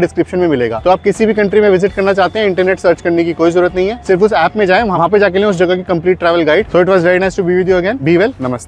डिस्क्रिप्शन में मिलेगा। तो आप किसी भी कंट्री में विजिट करना चाहते हैं, इंटरनेट सर्च करने की कोई जरूरत नहीं है, सिर्फ उस ऐप में जाएं, वहां पे जाके लें उस जगह की complete travel guide. So it was very nice to be with you again. Be well, नमस्ते।